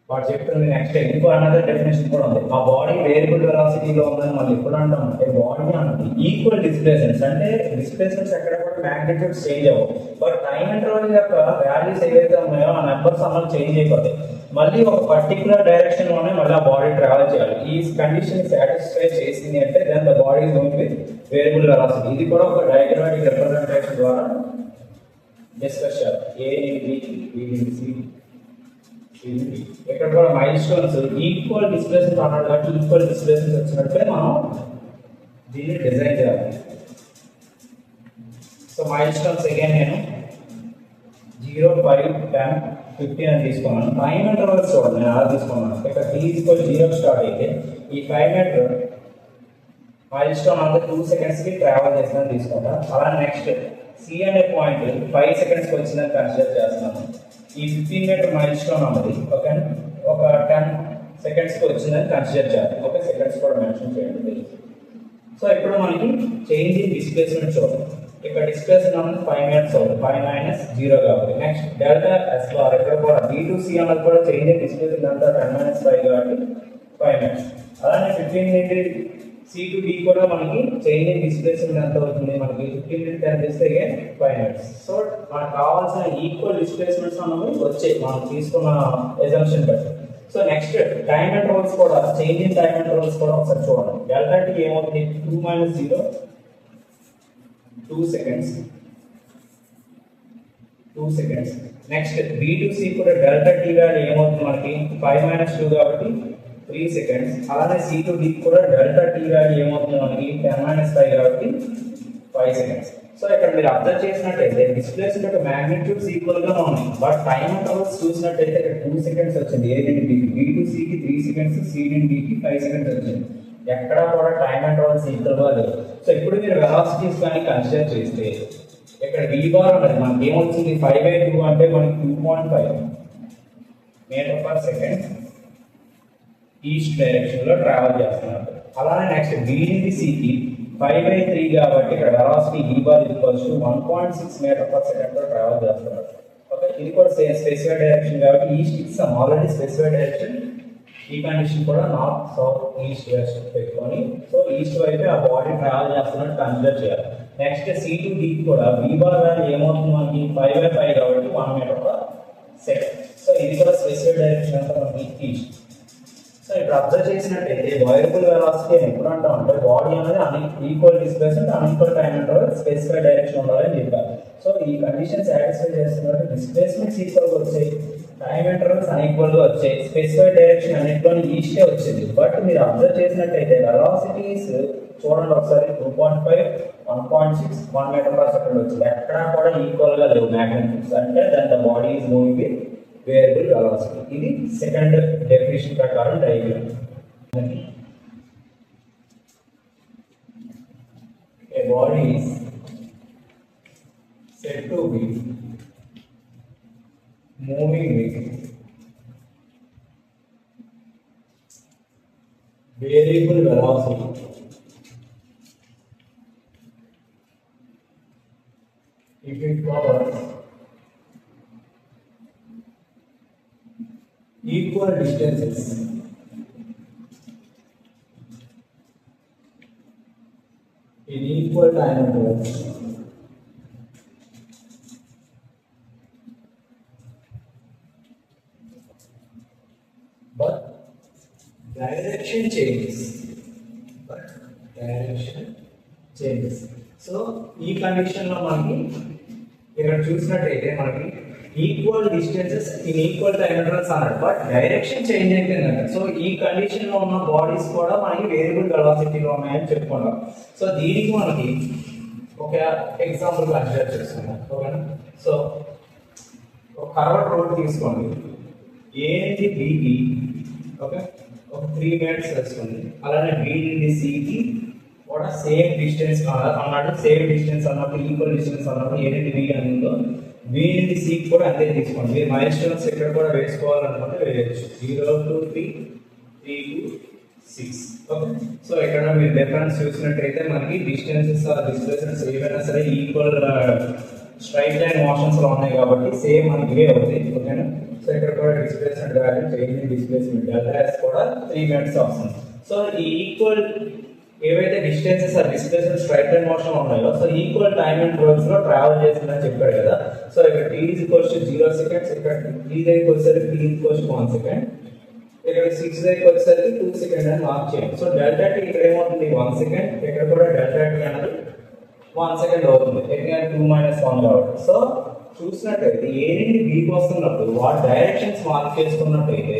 వాడు చెప్తుంది నెక్స్ట్ ఇంకో అనదర్ డెఫినేషన్ కూడా ఉంది. ఆ బాడీ వేరియబుల్ వెలాసిటీలో ఉందని మనం ఎప్పుడు అంటాం అంటే బాడీ అన్నది ఈక్వల్ డిస్ప్లేస్మెంట్స్, అంటే డిస్ప్లేస్మెంట్స్ ఎక్కడ కూడా మ్యాగ్నిట్యూడ్ చేంజ్ అవ్వవు, బట్ టైమ్ ఇంటర్వల్ యొక్క వాల్యూస్ ఏవైతే ఉన్నాయో ఆ నెంబర్స్ అన్నది చేంజ్ అయిపోతాయి. మళ్ళీ ఒక పర్టికులర్ డైరెక్షన్ లోనే మళ్ళీ ఆ బాడీ ట్రావెల్ చేయాలి. ఈ కండిషన్ సాటిస్ఫై చేసింది అంటే then the body is going with variable velocity. ఇది కూడా ఒక డయాగ్రామాటిక్ రిప్రజెంటేషన్ ద్వారా డిస్కస్ చేయాలి. ఇక్కడ కూడా మైల్ స్టోన్స్ ఈక్వల్ డిస్ప్లేస్మెంట్ అన్నాడు కాబట్టి ఈక్వల్ డిస్ప్లేస్మెంట్ వచ్చినట్టే మనం దీన్ని డిజైన్ చేయాలి. సో మైల్ స్టోన్స్ అగైన్ నేను 0, 5, 10, 15 అని తీసుకున్నాను. 5 ఇంటర్వల్స్ చూడండి, నేను అలా తీసుకున్నాను. ఇక్కడ t0 స్టార్ట్ అయితే ఈ 5 మీటర్ మైల్ స్టోన్ అంతా 2 సెకండ్స్కి ట్రావెల్ చేస్తుందని తీసుకుంటా. అలా నెక్స్ట్ C అనే పాయింట్ 5 సెకండ్స్కి వచ్చిందని కన్సిడర్ చేస్తున్నాను. ఈ 15 మీటర్ మైల్ స్టోన్ అన్నది ఒక 10 సెకండ్స్కి వచ్చిందని కన్సిడర్ చేయాలి. ఓకే, సెకండ్స్ కూడా మెన్షన్ చేయండి. సో ఇప్పుడు మనకి చేంజ్ ఇన్ డిస్ప్లేస్మెంట్ చూడండి. ఇక్కడ డిస్ప్లేస్మెంట్ అన్నది 5 మీటర్స్ అవుతుంది, 5 - 0 కాబట్టి. నెక్స్ట్ డెల్టా ఎస్ బార్ ఇక్కడ కూడా B2C అన్నది కూడా చేంజ్ ఇన్ డిస్ప్లేస్మెంట్ అంతా 10 - 5 కాబట్టి 5 మీటర్స్. అలానే 15 నుండి C to D కూడా మనకి చేంజ్ ఇన్ డిస్ప్లేస్మెంట్ ఎంత అవుతుంది, మనకి 15 నుండి 10 చేస్తే 5 మీటర్స్. సో మనకు కావాల్సిన ఈక్వల్ డిస్ప్లేస్మెంట్స్ అన్నవి వచ్చాయి మనం తీసుకున్న ఎజంప్షన్ బట్టి. సో నెక్స్ట్ టైమ్ ఇంటర్వల్స్ కూడా చేంజ్ ఇన్ టైమ్ ఇంటర్వల్స్ కూడా ఒకసారి చూడండి. డెల్టా టీ ఏమవుతుంది, 2 - 0 2 సెకండ్స్. నెక్స్ట్ B2C కూడా డెల్టా టీ వాల్యూ ఏమవుతుంది మనకి 5 - 2 కాబట్టి 3 సెకండ్స్. అలానే C to D కూడా డెల్టా టీ వాల్యూ ఏమవుతుంది మనకి 10 - 5 కాబట్టి 5 సెకండ్స్. సో ఇక్కడ మీరు అబ్జర్వ్ చేసినట్టయితే డిస్ప్లేస్మెంట్ యొక్క మ్యాగ్నిట్యూడ్స్ ఈక్వల్ గా ఉన్నాయి, బట్ టైమ్ ఇంటర్వల్స్ చూసినట్టయితే ఇక్కడ 2 సెకండ్స్ వచ్చింది A నుండి B, B2C కి 3 సెకండ్స్, C నుండి D కి 5 సెకండ్స్ వచ్చింది. ఎక్కడా కూడా టైమ్ ఇంటర్వల్స్ ఈక్వల్ గా లేవు. సో ఇప్పుడు మీరు వెలాసిటీస్ కానీ కన్సిడర్ చేస్తే ఇక్కడ V బార్ అనేది మనకి ఏమొచ్చింది 5/2 అంటే మనకి 2.5 metre per second east direction లో ట్రావెల్ చేస్తున్నారు. అలానే నెక్స్ట్ B నుండి C కి 5/3 కాబట్టి ఇక్కడ velocity V bar equals to 1.6 metre per second లో ట్రావెల్ చేస్తున్నారు. ఓకే, ఇది కూడా స్పెసిఫైడ్ డైరెక్షన్ కాబట్టి east it's already specified direction. ఈ కండిషన్ కూడా నార్త్, సౌత్, ఈస్ట్, వెస్ట్ పెట్టుకొని సో ఈస్ట్ వైపు ఆ బాడీ ట్రావెల్ చేస్తున్నట్టు కన్సిడర్ చేయాలి. నెక్స్ట్ C to D కూడా V బార్ వాల్యూ ఏమవుతుంది మనకి 5/5 కాబట్టి 1 మీటర్ పర్ సెకండ్. సో ఇది కూడా స్పెసిఫైడ్ డైరెక్షన్ అంతా మనకి ఈస్ట్. సో ఇప్పుడు అబ్జర్వ్ చేసినట్టయితే వేరియబుల్ వెలాసిటీ అని ఎప్పుడు అంటాం అంటే బాడీ అనేది equal displacement unequal time interval specified direction ఉండాలని చెప్పారు. సో ఈ కండిషన్ సాటిస్ఫై చేస్తున్నట్టు డిస్ప్లేస్మెంట్స్ ఈక్వల్ గా వచ్చాయి, టైం ఇంటర్వల్స్ అన్ఈక్వల్ గా వచ్చాయి, స్పెసిఫైడ్ డైరెక్షన్ అన్నింటిలోని ఈస్టే వచ్చింది. బట్ మీరు అబ్జర్వ్ చేసినట్టయితే వెలాసిటీస్ చూడండి ఒకసారి 2.5, 1.6, 1 మీటర్ పర్ సెకండ్ వచ్చింది. ఎక్కడా కూడా ఈక్వల్ గా లేవు మ్యాగ్నిట్యూడ్స్, అంటే దాని the body is moving with variable velocity. ఇది సెకండ్ డెఫినిషన్ ప్రకారం diagram. A body is said to be moving with variable velocity if it covers equal distances in equal time intervals but direction changes. So ఈ కండిషన్ లో మనకి ఇక్కడ చూసినట్టయితే మనకి equal distances in equal time intervals అన్నాడు, బట్ డైరెక్షన్ చేంజ్ అయిపోయిందంట. సో ఈ కండిషన్ లో ఉన్న బాడీస్ కూడా మనకి వేరియబుల్ వెలాసిటీలో ఉన్నాయని చెప్పుకున్నాం. సో దీనికి మనకి ఒక ఎగ్జాంపుల్ కన్సిడర్ చేసుకుందాం. ఓకేనా? సో ఒక కర్వ్డ్ రోడ్ తీసుకోండి, ఏ నుంచి బికి ఓకే ఒక 3 మీటర్స్ వస్తుంది. అలానే బి నుండి సికి కూడా సేమ్ డిస్టెన్స్ అన్నట్టు, సేమ్ డిస్టెన్స్ అన్నట్టు, ఈక్వల్ డిస్టెన్స్ అన్నట్టు ఏ నుండి బి అని ఉందో బి నుండి సికి కూడా అంతే తీసుకోండి. మీరు మైల్ స్టోన్స్ ఇక్కడ కూడా వేసుకోవాలనుకుంటే వేయచ్చు. 0 to 3, 3 to 6. ఓకే, సో ఇక్కడ మీరు డిఫరెన్స్ చూసినట్టయితే మనకి డిస్టెన్సెస్ డిస్ప్లేస్మెంట్స్ ఏవైనా సరే ఈక్వల్ స్ట్రైట్ లైన్ మోషన్స్ లో ఉన్నాయి కాబట్టి సేమ్ మనకి ఇవే అవుతాయి. ఓకేనా? సో ఇక్కడ కూడా displacement value change displacement delta s కూడా 3 మీటర్స్ వస్తుంది. సో ఈ ఈక్వల్ ఏవైతే distances displacement straight line motion ఉన్నాయో సో ఈక్వల్ టైమ్ ఇంటర్వల్స్ లో ట్రావెల్ చేసిందని చెప్పాడు కదా. సో ఇక్కడ t is equals to 0 seconds, ఇక్కడ t దగ్గరికి వచ్చేసరికి t is equals to 1 second, ఇక్కడ 6 దగ్గరికి వచ్చేసరికి 2 seconds అని మార్క్ చేయండి. సో డెల్టా t ఇక్కడ ఏమవుతుంది 1 second, ఇక్కడ కూడా డెల్టా t అనేది 1 second అవుతుంది, ఇక్కడ 2 - 1 కాబట్టి. సో చూసినట్టయితే ఏ నుండి బీకి వస్తున్నప్పుడు వాటి డైరెక్షన్స్ మార్క్ చేసుకున్నట్టయితే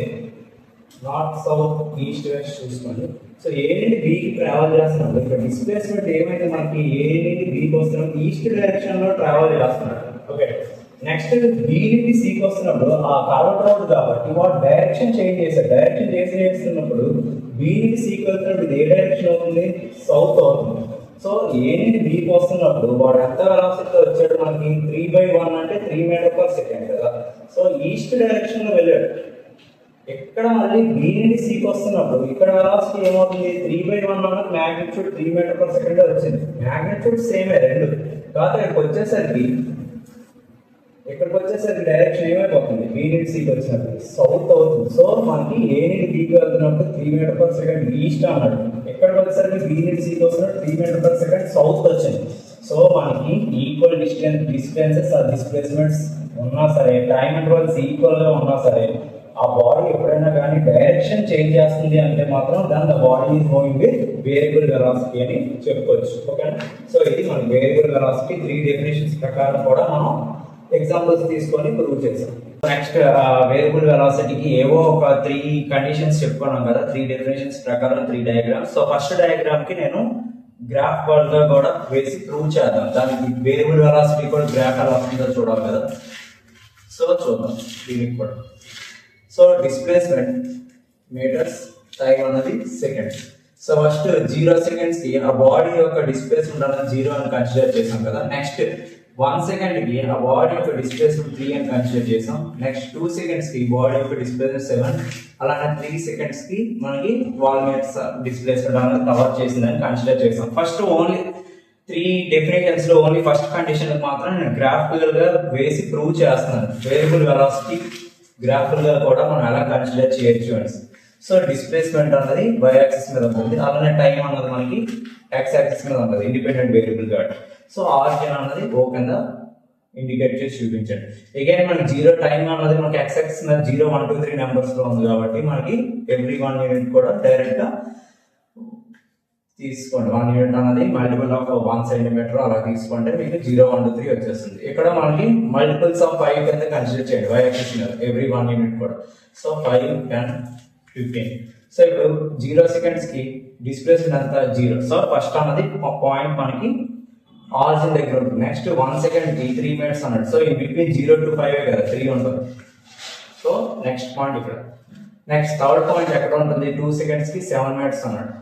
నార్త్ సౌత్ ఈస్ట్ వెస్ట్ చూసుకోండి. సో ఏ నుండి బీకి ట్రావెల్ చేస్తున్నాడు, ఇక్కడ డిస్ప్లేస్మెంట్ ఏమైతే మనకి ఏ నుండి బీకి వస్తున్నాడు ఈస్ట్ డైరెక్షన్ లో ట్రావెల్ చేస్తున్నాడు. ఓకే, నెక్స్ట్ బి నుండి సికి వస్తున్నప్పుడు ఆ కర్వ్డ్ రోడ్ కాబట్టి వాడు డైరెక్షన్ చేంజ్ చేశాడు. డైరెక్షన్ చేస్తున్నప్పుడు బి నుండి సికి వెళ్తున్నప్పుడు ఏ డైరెక్షన్ అవుతుంది, సౌత్ అవుతుంది. సో ఏ నుండి బీకి వస్తున్నప్పుడు వాడు ఎంత వెలాసిటీతో వచ్చాడు మనకి 3/1 అంటే 3 మీటర్ పర్ సెకండ్ కదా. సో ఈస్ట్ డైరెక్షన్ లో వెళ్ళాడు. ఇక్కడ మళ్ళీ బి నుండి సికి వస్తున్నప్పుడు ఇక్కడ వెలాసిటీ ఏమవుతుంది 3/1 అన్నది మ్యాగ్నిట్యూడ్ 3 మీటర్ పర్ సెకండ్ వచ్చింది. మ్యాగ్నిట్యూడ్ సేమే రెండు, కాకపోతే ఇక్కడికి వచ్చేసరికి డైరెక్షన్ ఏమైపోతుంది బి నుండి సికి వచ్చినప్పుడు సౌత్ అవుతుంది. సో మనకి ఏ నుండి బీకి వెళ్తున్నప్పుడు 3 మీటర్ పర్ సెకండ్ ఈస్ట్ అన్నాడు, ఎక్కడికి వచ్చేసరికి బి నుండి సికి వస్తున్నప్పుడు 3 మీటర్ పర్ సెకండ్ సౌత్ వచ్చింది. సో మనకి ఈక్వల్ డిస్టెన్సెస్ డిస్ప్లేస్మెంట్స్ ఉన్నా సరే టైం ఇంటర్వల్స్ ఈక్వల్ గా ఉన్నా సరే ఆ బాడీ ఎప్పుడైనా కానీ డైరెక్షన్ చేంజ్ చేస్తుంది అంటే మాత్రం దాని body is moving with variable velocity అని చెప్పుకోవచ్చు. ఓకే, సో ఇది మన వేరియబుల్ వెలాసిటీ 3 డెఫినేషన్స్ ప్రకారం కూడా మనం ఎగ్జాంపుల్స్ తీసుకొని ప్రూవ్ చేసాం. నెక్స్ట్ వేరియబుల్ వెలాసిటీకి ఏవో ఒక 3 కండిషన్స్ చెప్పుకున్నాం కదా, 3 డెఫినేషన్స్ ప్రకారం 3 డయాగ్రామ్స్. సో ఫస్ట్ డయాగ్రామ్ కి నేను గ్రాఫ్ గా కూడా వేసి ప్రూవ్ చేద్దాం. దానికి వేరియబుల్ వెలాసిటీ కూడా గ్రాఫ్ ఎలా వస్తుందో చూడాలి కదా. సో చూద్దాం దీనికి కూడా. సో డిస్ప్లేస్మెంట్ మీటర్స్, టైం అన్నది సెకండ్స్. సో ఫస్ట్ 0 seconds కి ఆ బాడీ యొక్క డిస్ప్లేస్మెంట్ అన్నది 0 అని కన్సిడర్ చేసాం కదా. నెక్స్ట్ 1 second కి ఆ బాడీ యొక్క డిస్ప్లేస్మెంట్ 3 అని కన్సిడర్ చేసాం. నెక్స్ట్ 2 seconds కి బాడీ యొక్క డిస్ప్లేస్మెంట్ 7, అలానే 3 seconds కి మనకి 12 minutes డిస్ప్లేస్మెంట్ అనేది కవర్ చేసిందని కన్సిడర్ చేసాం. ఫస్ట్ ఓన్లీ 3 డెఫినేషన్స్ లో ఓన్లీ ఫస్ట్ కండిషన్ మాత్రం నేను గ్రాఫికల్ గా వేసి ప్రూవ్ చేస్తున్నాను. వేరియబుల్ వెలాసిటీ గ్రాఫికల్ గా కూడా మనం ఎలా కన్సిడర్ చేయొచ్చు అని. సో డిస్ప్లేస్మెంట్ అన్నది y యాక్సిస్ మీద ఉంటుంది, అలానే టైం అన్నది మనకి x యాక్సిస్ మీద ఉంటుంది ఇండిపెండెంట్ వేరియబుల్ గా. సో ఆర్జిన్ అన్నది O కింద ఇండికేట్ చేసి చూపించండి. అగైన్ మనకి 0 టైం అన్నది మనకి x యాక్సిస్ మీద 0, 1, 2, 3 నెంబర్స్ లో ఉంది కాబట్టి మనకి ఎవ్రీ 1 minute కూడా డైరెక్ట్ గా తీసుకోండి. 1 unit అన్నది మల్టిపుల్ ఆఫ్ 1 centimeter అలా తీసుకుంటే మీకు 0, 1, 2, 3 వచ్చేస్తుంది. ఇక్కడ మనకి మల్టిపుల్స్ ఆఫ్ 5 కింద కన్సిడర్ చేయండి y యాక్సిస్ మీద ఎవ్రీ 1 unit కూడా. సో 5, 10, 15. సో ఇప్పుడు 0 seconds కి డిస్ప్లేస్మెంట్ అంతా 0. సో ఫస్ట్ అన్నది పాయింట్ మనకి ఆరిజిన్ దగ్గర ఉంటుంది. నెక్స్ట్ 1 second కి 3 minutes అన్నాడు. సో ఈ బిట్వీన్ 0 to 5 కదా 3 ఉంటుంది. సో నెక్స్ట్ పాయింట్ ఇక్కడ. నెక్స్ట్ థర్డ్ పాయింట్ ఎక్కడ ఉంటుంది 2 seconds కి 7 minutes అన్నాడు.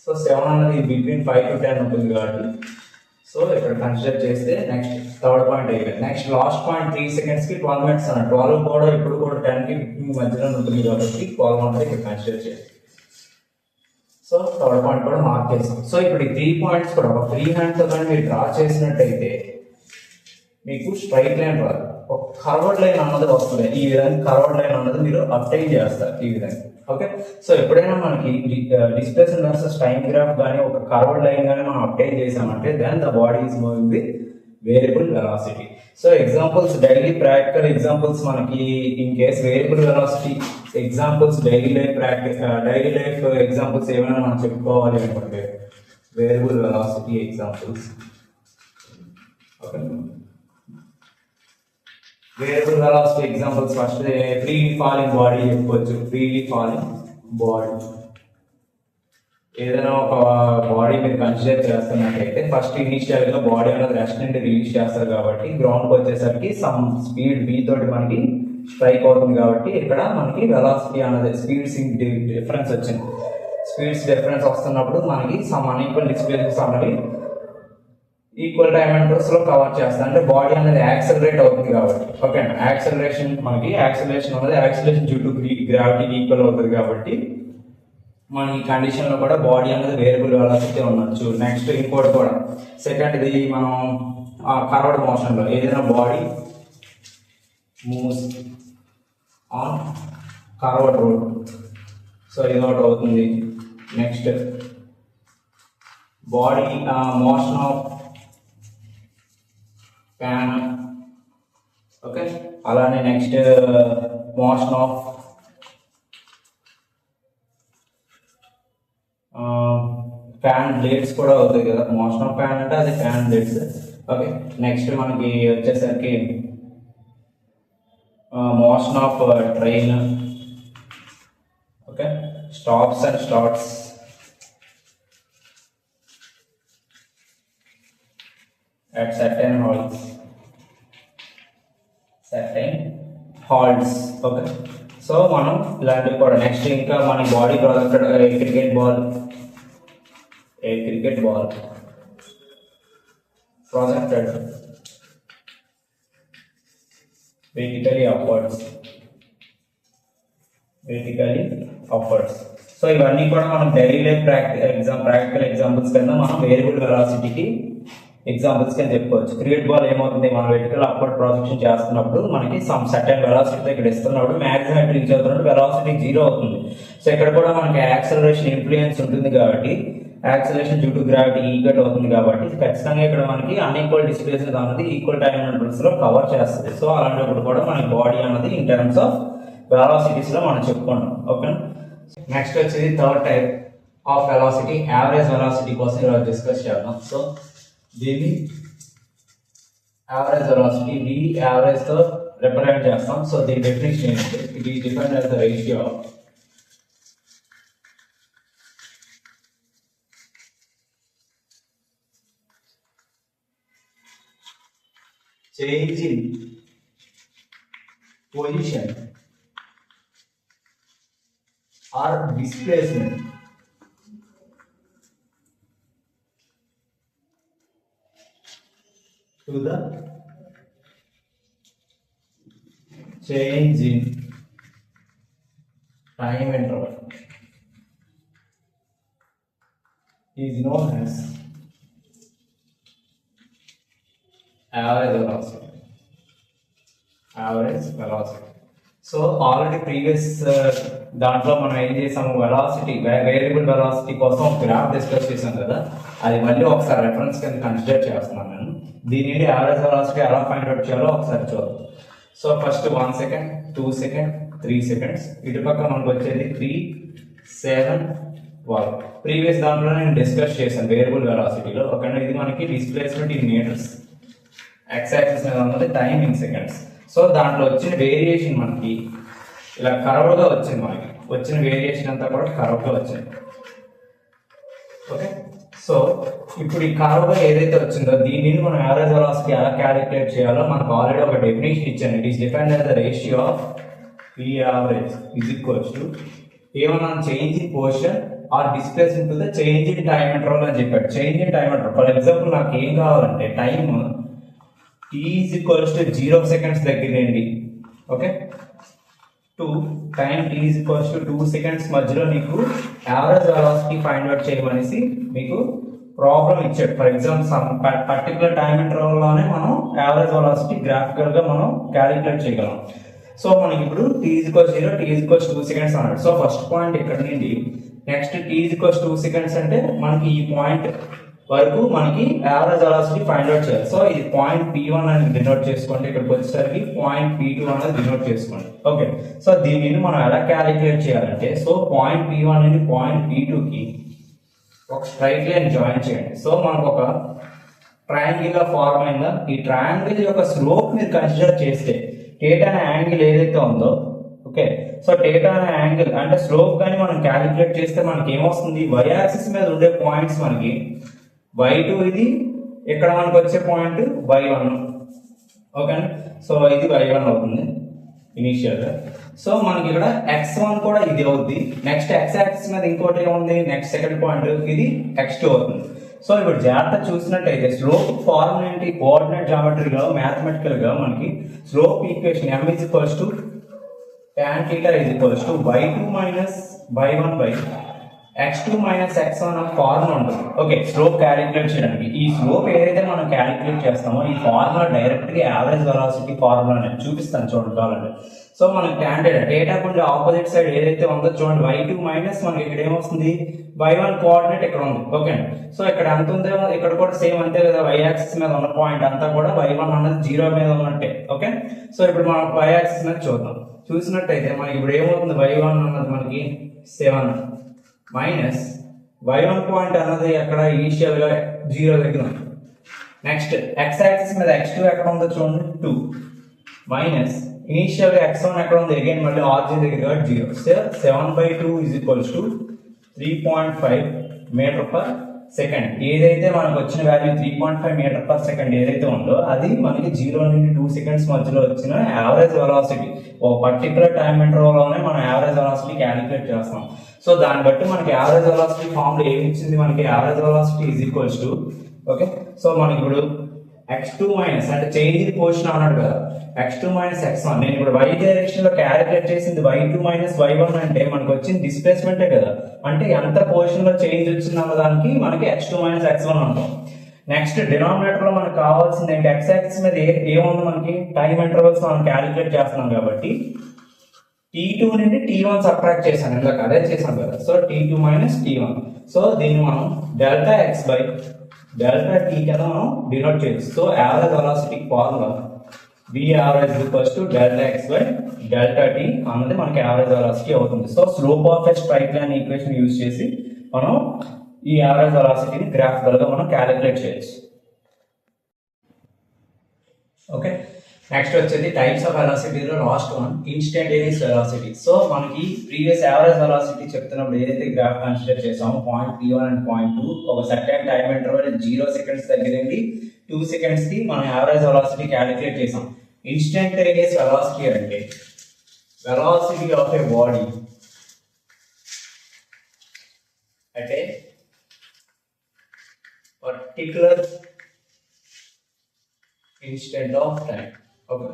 సో 7 అన్నది బిట్వీన్ 5 to 10 ఉంటుంది కాబట్టి సో ఇక్కడ కన్సిడర్ చేస్తే నెక్స్ట్ థర్డ్ పాయింట్ అయిపోయింది. నెక్స్ట్ లాస్ట్ పాయింట్ 3 seconds కి 12 minutes అన్నాడు. 12 కూడా ఇప్పుడు కూడా 10 కి మధ్యలో ఉంటుంది కాబట్టి 12 అంటే ఇక్కడ కన్సిడర్ చేయాలి. సో థర్డ్ పాయింట్ కూడా మార్క్ చేస్తాం. సో ఇప్పుడు ఈ 3 పాయింట్స్ కూడా ఒక ఫ్రీ హ్యాండ్ తో కానీ మీరు డ్రా చేసినట్టయితే మీకు స్ట్రైట్ లైన్ రాదు, ఒక కర్వర్డ్ లైన్ అన్నది వస్తుంది. ఈ విధంగా కర్వర్డ్ లైన్ అన్నది మీరు అప్టైన్ చేస్తారు ఈ విధంగా. ఓకే, సో ఎప్పుడైనా మనకి డిస్ప్లేస్మెంట్ వర్సెస్ టైం గ్రాఫ్ కానీ ఒక కర్వర్డ్ లైన్ కానీ మనం అప్టైన్ చేసామంటే then the body is moving with variable velocity. So examples daily practical examples మనకి in case variable velocity examples daily life examples ఏమైనా మనం చెప్పుకోవాలి అనుకుంటే variable velocity examples. Okay, variable velocity examples first freely falling body చెప్పుకోవచ్చు. ఫ్రీలీ ఫాలింగ్ బాడీ, ఏదైనా ఒక బాడీ మీరు కన్సిడర్ చేస్తున్నట్టయితే ఫస్ట్ ఇనిషియల్ గా బాడీ అనేది రెస్ట్ నుండి రిలీజ్ చేస్తారు కాబట్టి గ్రౌండ్కి వచ్చేసరికి సమ్ స్పీడ్ v తోటి మనకి స్ట్రైక్ అవుతుంది కాబట్టి ఇక్కడ మనకి వెలాసిటీ అనేది స్పీడ్స్ డిఫరెన్స్ వచ్చింది. స్పీడ్స్ డిఫరెన్స్ వస్తున్నప్పుడు మనకి సమ్ అన్ఈక్వల్ డిస్ప్లేసెస్ అనేవి ఈక్వల్ టైమ్ ఇంటర్వల్స్ లో కవర్ చేస్తాం. అంటే బాడీ అనేది యాక్సలరేట్ అవుతుంది కాబట్టి ఓకే. యాక్సలరేషన్ మనకి యాక్సలరేషన్ అనేది యాక్సలరేషన్ డ్యూ టు గ్రావిటీకి ఈక్వల్ అవుతుంది కాబట్టి మన ఈ కండిషన్ లో కూడా బాడీ అనేది వేరియబుల్ వెలాసిటీ ఉండొచ్చు. నెక్స్ట్ ఇంకోటి కూడా సెకండ్, ఇది మనం కర్వ్డ్ మోషన్ లో ఏదైనా body moves on curved road, so ఇది ఒకటి అవుతుంది. Next body motion of fan okay. అలానే next motion of fan blades కూడా అవుతాయి కదా. మోషన్ ఆఫ్ ఫ్యాన్ అంటే అది ఫ్యాన్ బ్లేడ్స్ ఓకే. నెక్స్ట్ మనకి వచ్చేసరికి motion of train okay. Stops and starts at certain halts okay. So మనం ఇలాంటివి కూడా నెక్స్ట్ ఇంకా మన body projected cricket ball projected vertically upwards. So ఇవన్నీ కూడా మనం డైలీ లైఫ్ ప్రాక్టికల్ ఎగ్జాంపుల్స్ కింద మనం వేరియబుల్ వెలాసిటీకి ఎగ్జాంపుల్స్ కింద చెప్పుకోవచ్చు. క్రికెట్ బాల్ ఏమవుతుంది, మనం వెర్టికల్ అప్వర్డ్ ప్రొజెక్షన్ చేస్తున్నప్పుడు మనకి సమ్ సర్టెన్ వెలాసిటీ ఇక్కడ ఇస్తున్నప్పుడు మ్యాక్సిమం హైట్ రీచ్ అవుతున్నప్పుడు వెలాసిటీ 0 అవుతుంది. సో ఇక్కడ కూడా మనకి యాక్సలరేషన్ ఇన్ఫ్లుయెన్స్ ఉంటుంది కాబట్టి acceleration due to gravity equal అవుతుంది కాబట్టి ఖచ్చితంగా ఇక్కడ మనకి అన్ఈక్వల్ డిస్ప్లేసెస్ అనేది ఈక్వల్ టైమ్ ఇంటర్వల్స్ లో కవర్ చేస్తుంది. సో అలాంటప్పుడు కూడా మన బాడీ అనేది ఇన్ టర్మ్స్ ఆఫ్ వెలాసిటీస్ లో మనం చెప్పుకుంటాం ఓకే. నెక్స్ట్ వచ్చేది third type of velocity, average velocity కోసం ఇలా డిస్కస్ చేద్దాం. సో దీన్ని యావరేజ్ వెలాసిటీ v యావరేజ్ తో రిప్రజెంట్ చేస్తాం. సో దీని డెఫినిషన్ ఏంటంటే ఇది depend on the ratio of change in position or displacement to the change in time interval is known as average velocity. So already previous దాంట్లో మనం ఏం చేసాము, వెలాసిటీ వేరియబుల్ వెలాసిటీ కోసం ఒక గ్రాఫ్ డిస్కస్ చేసాం కదా, అది మళ్ళీ ఒకసారి రెఫరెన్స్ కింద కన్సిడర్ చేస్తున్నాను నేను. దీని నుండి యావరేజ్ వెలాసిటీ ఎలా ఫైండ్ అవుట్ చేయాలో ఒకసారి చూద్దాం. So first 1 second 2 second 3 seconds, ఇటు పక్క మనకు వచ్చేది 3 7 12. ప్రీవియస్ దాంట్లో నేను డిస్కస్ చేశాను వేరియబుల్ వెలాసిటీలో ఓకే. ఇది మనకి displacement in metres, X axis మీద ఉన్నది టైం ఇన్ సెకండ్స్. సో దాంట్లో వచ్చిన వేరియేషన్ మనకి ఇలా కర్వ్గా వచ్చింది, మనకి వచ్చిన వేరియేషన్ అంతా కూడా కర్వ్గా వచ్చింది ఓకే. సో ఇప్పుడు ఈ కర్వ్గా ఏదైతే వచ్చిందో దీనిని మనం యావరేజ్ వెలాసిటీ ఎలా క్యాలిక్యులేట్ చేయాలో మనకు ఆల్రెడీ ఒక డెఫినేషన్ ఇచ్చాను. It is depend on the ratio of v average is equals to ఏమన్నా change in position or displacement to the change in time interval అని చెప్పాడు. Change in time interval for example నాకు ఏం కావాలంటే time t is equals to 0 seconds దగ్గర నుండి okay to time t is equals to 2 seconds మధ్యలో నీకు యావరేజ్ వెలాసిటీ ఫైండ్ అవుట్ చేయమనేసి మీకు ప్రాబ్లం ఇచ్చాడు. For example some particular time interval లోనే మనం యావరేజ్ వెలాసిటీ గ్రాఫికల్ గా మనం క్యాలిక్యులేట్ చేయగలం. సో మనకి ఇప్పుడు t is equals 0 t is equals 2 seconds అన్నాడు. సో ఫస్ట్ పాయింట్ ఇక్కడ నుండి next t is equals 2 seconds అంటే మనకి ఈ పాయింట్ వరకు మనకి యావరేజ్ వెలాసిటీ ఫైండ్ అవుట్ చేయాలి. సో ఇది పాయింట్ P1 అని డినోట్ చేసుకోండి, ఇక్కడికి వచ్చేసరికి పాయింట్ P2 అనేది డినోట్ చేసుకోండి ఓకే. సో దీనిని మనం ఎలా క్యాలిక్యులేట్ చేయాలంటే, సో పాయింట్ P1 నుండి పాయింట్ P2కి ఒక స్ట్రైట్ లైన్ జాయిన్ చేయండి. సో మనకు ఒక ట్రయాంగిల్ ఫార్మ్ అయిందా, ఈ ట్రయాంగిల్ యొక్క స్లోప్ మీరు కన్సిడర్ చేస్తే theta అనే యాంగిల్ ఏదైతే ఉందో ఓకే సో theta అనే యాంగిల్ అంటే స్లోప్ కానీ మనం క్యాలిక్యులేట్ చేస్తే మనకి ఏమొస్తుంది y యాక్సిస్ మీద ఉండే పాయింట్స్ మనకి y2 ఇది ఇక్కడ మనకు వచ్చే పాయింట్ y1 ఓకే సో ఇది y1 అవుతుంది ఇనిషియల్ గా సో మనకి ఇక్కడ x1 కూడా ఇది అవుద్ది నెక్స్ట్ x యాక్సిస్ మీద ఇంకోటి ఏముంది నెక్స్ట్ సెకండ్ పాయింట్ ఇది x2 అవుతుంది సో ఇప్పుడు జాగ్రత్త చూసినట్టయితే స్లోప్ ఫార్ములా ఏంటి కోఆర్డినేట్ జామెట్రీలో మ్యాథమెటికల్ గా మనకి slope equation m is equals to tan theta is equals to y2 minus y1 by x2 minus x1 అనే ఫార్ములా ఉంటుంది ఓకే స్లోప్ క్యాలిక్యులేట్ చేయడానికి ఈ స్లోప్ ఏదైతే మనం క్యాలిక్యులేట్ చేస్తామో ఈ ఫార్ములా డైరెక్ట్ గా యావరేజ్ వెలాసిటీ ఫార్ములా అనేది చూపిస్తాను చూడండి కావాలంటే సో మనకి tan theta కొంచెం ఆపోజిట్ సైడ్ ఏదైతే ఉందో చూడండి y2 మైనస్ మనకి ఇక్కడ ఏమొస్తుంది y1 కోఆర్డినేట్ ఇక్కడ ఉంది ఓకే సో ఇక్కడ ఎంత ఉందో ఇక్కడ కూడా సేమ్ అంతే కదా y యాక్సిస్ మీద ఉన్న పాయింట్ అంతా కూడా y1 అన్నది 0 మీద ఉన్నట్టే ఓకే సో ఇప్పుడు మనం y యాక్సిస్ మీద చూద్దాం చూసినట్టయితే మనకి ఇప్పుడు ఏమవుతుంది y1 అన్నది మనకి 7 మైనస్ y1 పాయింట్ అన్నది అక్కడ ఇనిషియల్ గా 0 దగ్గర ఉంది నెక్స్ట్ x యాక్సిస్ మీద x2 ఎక్కడ ఉందో చూడండి 2 మైనస్ ఇనిషియల్ గా x1 ఎక్కడ ఉంది అగైన్ మళ్ళీ ఆరిజిన్ దగ్గర 0 so 7/2 is equals to 3.5 metre per second ఏదైతే మనకు వచ్చిన వాల్యూ 3.5 మీటర్ పర్ సెకండ్ ఏదైతే ఉందో అది మనకి 0 నుండి 2 సెకండ్స్ మధ్యలో వచ్చిన యావరేజ్ వెలాసిటీ ఒక పర్టికులర్ టైం ఇంటర్వల్లోనే మనం యావరేజ్ వెలాసిటీ క్యాలిక్యులేట్ చేస్తాం సో దాన్ని బట్టి మనకి యావరేజ్ వెలాసిటీ ఫార్ములా ఏమి ఇచ్చింది మనకి average velocity is equals to okay so మనకి ఇప్పుడు x2 మైనస్ అంటే చేంజ్ ఇన్ పొజిషన్ అన్నాడు కదా x2 మైనస్ x1 నేను ఇప్పుడు y డైరెక్షన్ లో క్యాలిక్యులేట్ చేసింది y2 మైనస్ y1 అంటే మనకు వచ్చిన డిస్ప్లేస్మెంటే కదా అంటే ఎంత పొజిషన్ లో చేంజ్ వచ్చింది అన్న దానికి మనకి x2 మైనస్ x1 అంటాం నెక్స్ట్ డినామినేటర్ లో మనకు కావాల్సింది ఏంటి x యాక్సిస్ మీద ఏముంది మనకి టైం ఇంటర్వల్స్ మనం క్యాలిక్యులేట్ చేస్తున్నాం కాబట్టి t2 నుండి t1 సబ్ట్రాక్ట్ చేశాను ఇందాక అదే చేసాం కదా so t2 minus t1 so దీన్ని మనం delta x by delta t కింద మనం డినోట్ చేయొచ్చు so average velocity formula v average equals to delta x by delta t అన్నది మనకి యావరేజ్ వెలాసిటీ అవుతుంది so slope of a straight line equation use చేసి మనం ఈ యావరేజ్ వెలాసిటీని గ్రాఫికల్ గా మనం క్యాలిక్యులేట్ చేయొచ్చు ఓకే నెక్స్ట్ వచ్చేది టైప్స్ ఆఫ్ వెలాసిటీలో last one instantaneous velocity so మనకి ప్రీవియస్ యావరేజ్ వెలాసిటీ చెప్తున్నప్పుడు ఏదైతే గ్రాఫ్ కన్సిడర్ చేసామో పాయింట్ p1 అండ్ పాయింట్ 2 ఒక సర్టెన్ టైం ఇంటర్వల్ 0 సెకండ్స్ దగ్గర నుండి 2 సెకండ్స్ కి మనం యావరేజ్ వెలాసిటీ క్యాలిక్యులేట్ చేసాం ఇన్స్టంటేనియస్ వెలాసిటీ అంటే వెలాసిటీ ఆఫ్ ఏ బాడీ అంటే particular instant of time okay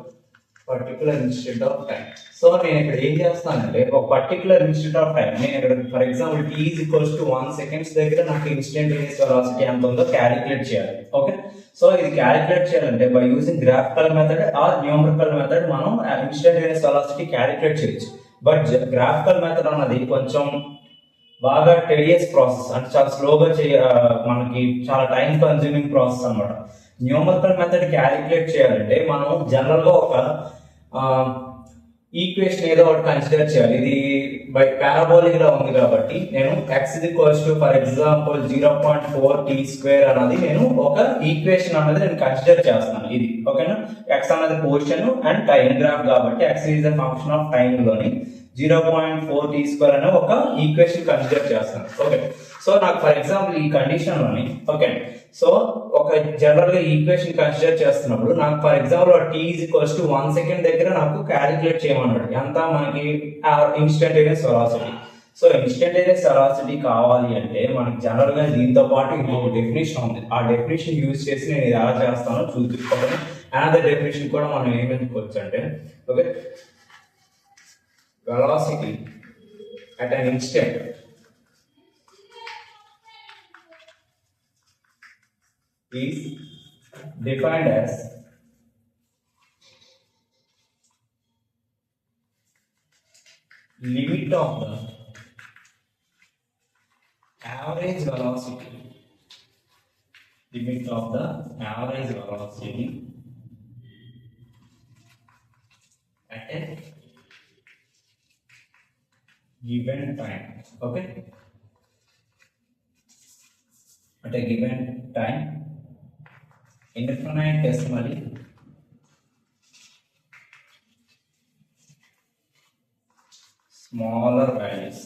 particular instant of time so నేను ఇక్కడ ఏం చేస్తానంటే ఒక పర్టికులర్ ఇన్స్టెంట్ ఆఫ్ టైం నేను ఇక్కడ for example t is equals to 1 seconds దగ్గర నాకు ఇన్స్టంటేనియస్ వెలాసిటీ ఎంత ఉందో క్యాలిక్యులేట్ చేయాలి ఓకే సో ఇది క్యాలిక్యులేట్ చేయాలంటే by using graphical method or numerical method మనం ఇన్స్టంటేనియస్ వెలాసిటీ క్యాలిక్యులేట్ చేయొచ్చు బట్ గ్రాఫికల్ మెథడ్ అన్నది కొంచెం బాగా టెడియస్ ప్రాసెస్ అంటే చాలా స్లోగా మనకి చాలా టైం కన్స్యూమింగ్ ప్రాసెస్ అన్నమాట న్యూమరికల్ మెథడ్ క్యాలిక్యులేట్ చేయాలంటే మనం జనరల్ గా ఒక ఈక్వేషన్ ఏదో ఒకటి కన్సిడర్ చేయాలి ఇది బై పారాబోలిక్ గా ఉంది కాబట్టి నేను x is equals to for example 0.4 t square అన్నది నేను ఒక ఈక్వేషన్ అన్నది నేను కన్సిడర్ చేస్తున్నాను ఇది ఓకేనా x అన్నది పొజిషన్ అండ్ టైం గ్రాఫ్ కాబట్టి x is a function of time లోని 0.4 t స్క్వేర్ అనే ఒక ఈక్వేషన్ కన్సిడర్ చేస్తాను ఓకే సో నాకు ఫర్ ఎగ్జాంపుల్ ఈ కండిషన్ లోని ఓకే సో ఒక జనరల్ గా ఈక్వేషన్ కన్సిడర్ చేస్తున్నప్పుడు నాకు for example t is equals to 1 second దగ్గర నాకు క్యాలిక్యులేట్ చేయమన్నాడు ఎంత మనకి instantaneous velocity so instantaneous velocity కావాలి అంటే మనకి జనరల్ గా దీంతో పాటు ఇంకొక డెఫినేషన్ ఉంది ఆ డెఫినేషన్ యూజ్ చేసి నేను ఇది ఎలా చేస్తానో చూపించుకోవడం అనదర్ డెఫినేషన్ కూడా మనం ఏమనుకోవచ్చు అంటే okay velocity at an instant is defined as limit of the average velocity at a given time okay at a given time infinitesimally smaller values.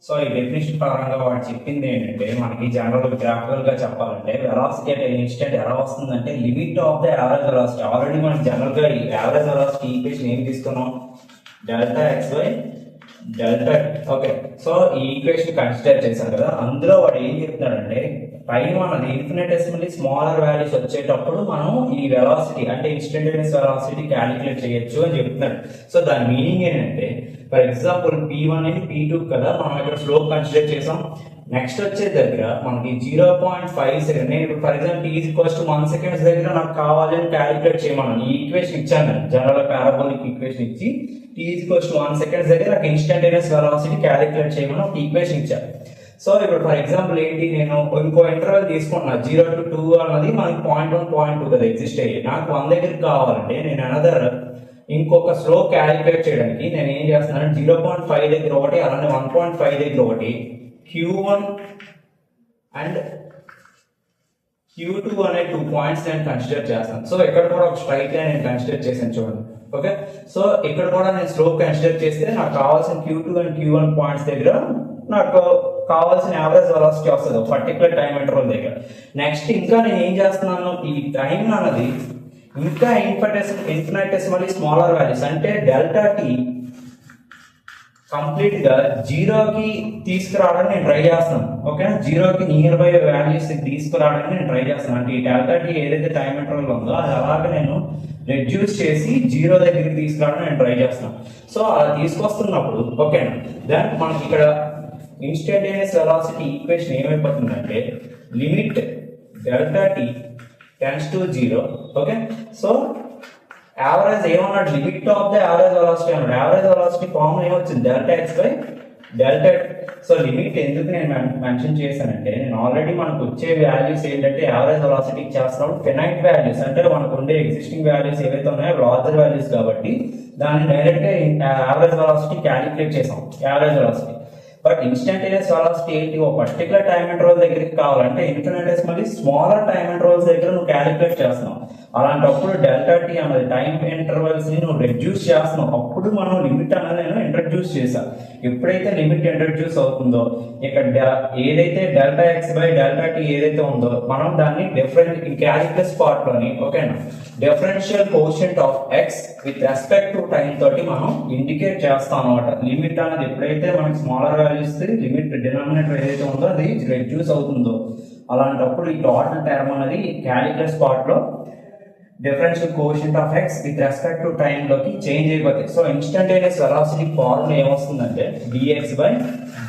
So ఈ డెఫినేషన్ పరంగా వాడు చెప్పింది ఏంటంటే మనకి జనరల్ గ్రాఫికల్ గా చెప్పాలంటే వెలాసిటీ అట్ ఇన్స్టెంట్ ఎలా వస్తుందంటే limit of the average velocity. Already మనం జనరల్ గా ఈ యావరేజ్ వెలాసిటీ ఈక్వేషన్ ఏం తీసుకున్నాం, delta x by delta. Okay, so ఈ ఈక్వేషన్ కన్సిడర్ చేశాం కదా. అందులో వాడు ఏం చెప్తున్నాడంటే టైం అన్నది ఇన్ఫినిటెసిమల్లీ స్మాలర్ వాల్యూస్ వచ్చేటప్పుడు మనం ఈ వెలాసిటీ అంటే ఇన్స్టంటేనియస్ వెలాసిటీ క్యాలిక్యులేట్ చేయొచ్చు అని చెప్తున్నాడు. సో దాని మీనింగ్ ఏంటంటే ఫర్ ఎగ్జాంపుల్ P1 అనేది P2 కదా, మనం ఇక్కడ స్లోప్ కన్సిడర్ చేసాం. నెక్స్ట్ వచ్చే దగ్గర మనకి 0.5 సెకండ్, నేను ఇప్పుడు ఫర్ ఎగ్జాంపుల్ T=1 సెకండ్స్ దగ్గర నాకు కావాలి అని క్యాలిక్యులేట్ చేయమన్నాను. ఈ ఈక్వేషన్ ఇచ్చాను నేను జనరల్ పారాబోలిక్ ఈక్వేషన్ ఇచ్చి T=1 సెకండ్స్ దగ్గర నాకు ఇన్స్టంటేనియస్ వెలాసిటీ క్యాలిక్యులేట్ చేయమని ఒక ఈక్వేషన్ ఇచ్చాను. సో ఇప్పుడు ఫర్ ఎగ్జాంపుల్ ఏంటి, నేను ఇంకో ఇంటర్వెల్ తీసుకుంటున్నా 0 to 2 అన్నది మనకి 0.1 0.2 కదా ఎగ్జిస్ట్ అయ్యి, నాకు 1 దగ్గరికి కావాలంటే నేను అనదర్ ఇంకొక స్లో క్యాలిక్యులేట్ చేయడానికి నేను ఏం చేస్తున్నాను, 0.5 దగ్గర ఒకటి అలానే 1.5 దగ్గర ఒకటి Q1 అండ్ Q2 అనే 2 పాయింట్స్ నేను కన్సిడర్ చేస్తాను. సో ఇక్కడ కూడా ఒక స్ట్రైట్ లైన్ నేను కన్సిడర్ చేశాను చూడండి. ఓకే, సో ఇక్కడ కూడా నేను స్లోప్ కన్సిడర్ చేస్తే నాకు కావాల్సిన Q2 అండ్ Q1 పాయింట్స్ దగ్గర నాకు కావాల్సిన యావరేజ్ వెలాసిటీ వస్తుంది పర్టికులర్ టైం ఇంటర్వల్ దగ్గర. నెక్స్ట్ ఇంకా నేను ఏం చేస్తున్నాను, ఈ టైం అన్నది ఇంకా ఇన్ఫినిటెసిమల్లీ స్మాలర్ వాల్యూస్ అంటే డెల్టా టీ కంప్లీట్ గా జీరోకి తీసుకురావడానికి నేను ట్రై చేస్తున్నాను. ఓకే, జీరోకి నియర్ బై వాల్యూస్ తీసుకురావడానికి నేను ట్రై చేస్తున్నాను. అంటే ఈ డెల్టా టీ ఏదైతే టైం ఇంటర్వల్ ఉందో అది అలాగే నేను రెడ్యూస్ చేసి జీరో దగ్గరికి తీసుకురావడానికి నేను ట్రై చేస్తున్నాను. సో అలా తీసుకొస్తున్నప్పుడు ఓకేనా, దెన్ మనకి ఇక్కడ ఇన్స్టంటేనియస్ వెలాసిటీ ఈక్వేషన్ ఏమైపోతుందంటే limit delta t tends to 0. Okay, so average ఏమన్నాడు, limit of the average velocity అన్నాడు. యావరేజ్ వెలాసిటీ ఫార్ములా ఏమొచ్చింది, delta x by delta. So limit ఎందుకు నేను మెన్షన్ చేశానంటే నేను ఆల్రెడీ మనకు వచ్చే వాల్యూస్ ఏంటంటే యావరేజ్ వెలాసిటీ చేస్తున్నప్పుడు ఫినైట్ వాల్యూస్ అంటే మనకు ఉండే ఎగ్జిస్టింగ్ వాల్యూస్ ఏవైతే ఉన్నాయో లార్జర్ వాల్యూస్ కాబట్టి దాన్ని డైరెక్ట్ గా యావరేజ్ వెలాసిటీ క్యాలిక్యులేట్ చేసాం average velocity. But instantaneous velocity ఏంటి, ఒక పర్టికులర్ టైం ఇంటర్వల్ దగ్గరికి కావాలంటే ఇన్ఫినిటెసిమల్లీ స్మాలర్ టైం ఇంటర్వల్స్ దగ్గర నువ్వు క్యాలిక్యులేట్ చేస్తున్నావు. అలాంటప్పుడు డెల్టా టీ అన్నది టైం ఇంటర్వల్స్ ని నువ్వు రెడ్యూస్ చేస్తున్నావు. అప్పుడు మనం లిమిట్ అనేది నేను ఇంట్రడ్యూస్ చేశాను. ఎప్పుడైతే లిమిట్ ఇంట్రడ్యూస్ అవుతుందో ఇక్కడ ఏదైతే delta x by delta T ఏదైతే ఉందో మనం దాన్ని డిఫరెంట్ క్యాలిక్యులస్ పార్ట్ లోని ఓకేనా differential quotient of x with respect to time తోటి మనం ఇండికేట్ చేస్తాం అనమాట. లిమిట్ అనేది ఎప్పుడైతే మనకి స్మాలర్ వాల్యూస్ లిమిట్ డినామినేటర్ ఏదైతే ఉందో అది రెడ్యూస్ అవుతుందో అలాంటప్పుడు ఈ టోటల్ టర్మ్ అనేది క్యాలిక్యులస్ పార్ట్ లో differential quotient of x with respect to time లోకి చేంజ్ అయిపోతాయి. సో ఇన్స్టంటేనియస్ వెలాసిటీ ఫార్ములా ఏమొస్తుందంటే dx బై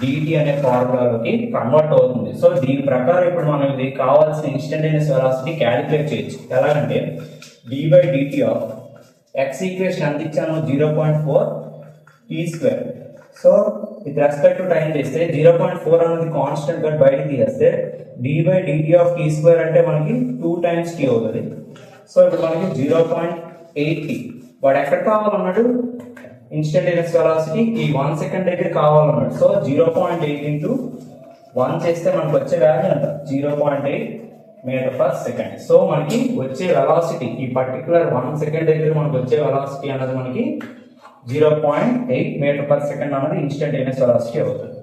dt అనే ఫార్ములాలోకి కన్వర్ట్ అవుతుంది. సో దీని ప్రకారం ఇప్పుడు మనం ఇది కావాల్సిన ఇన్స్టంటేనియస్ వెలాసిటీ క్యాలిక్యులేట్ చేయొచ్చు. ఎలాగంటే d by dt of x equation ఎంత ఇచ్చాను 0.4 t². So with respect to time చేస్తే 0.4 అనేది కాన్స్టెంట్ గా బయటకి తీస్తే d by dt of t² అంటే మనకి 2 times t అవుతుంది. సో ఇప్పుడు మనకి 0.8t వాడు ఎక్కడ కావాలన్నాడు ఇన్స్టంటేనియస్ వెలాసిటీ ఈ 1 సెకండ్ దగ్గర కావాలన్నాడు. సో 0.8 ఇంటూ 1 చేస్తే మనకు వచ్చే వాల్యూ ఎంత 0.8 మీటర్ పర్ సెకండ్. సో మనకి వచ్చే వెలాసిటీ ఈ పర్టికులర్ 1 సెకండ్ దగ్గర మనకు వచ్చే వెలాసిటీ అన్నది మనకి 0.8 మీటర్ పర్ సెకండ్ అన్నది ఇన్స్టంటేనియస్ వెలాసిటీ అవుతుంది.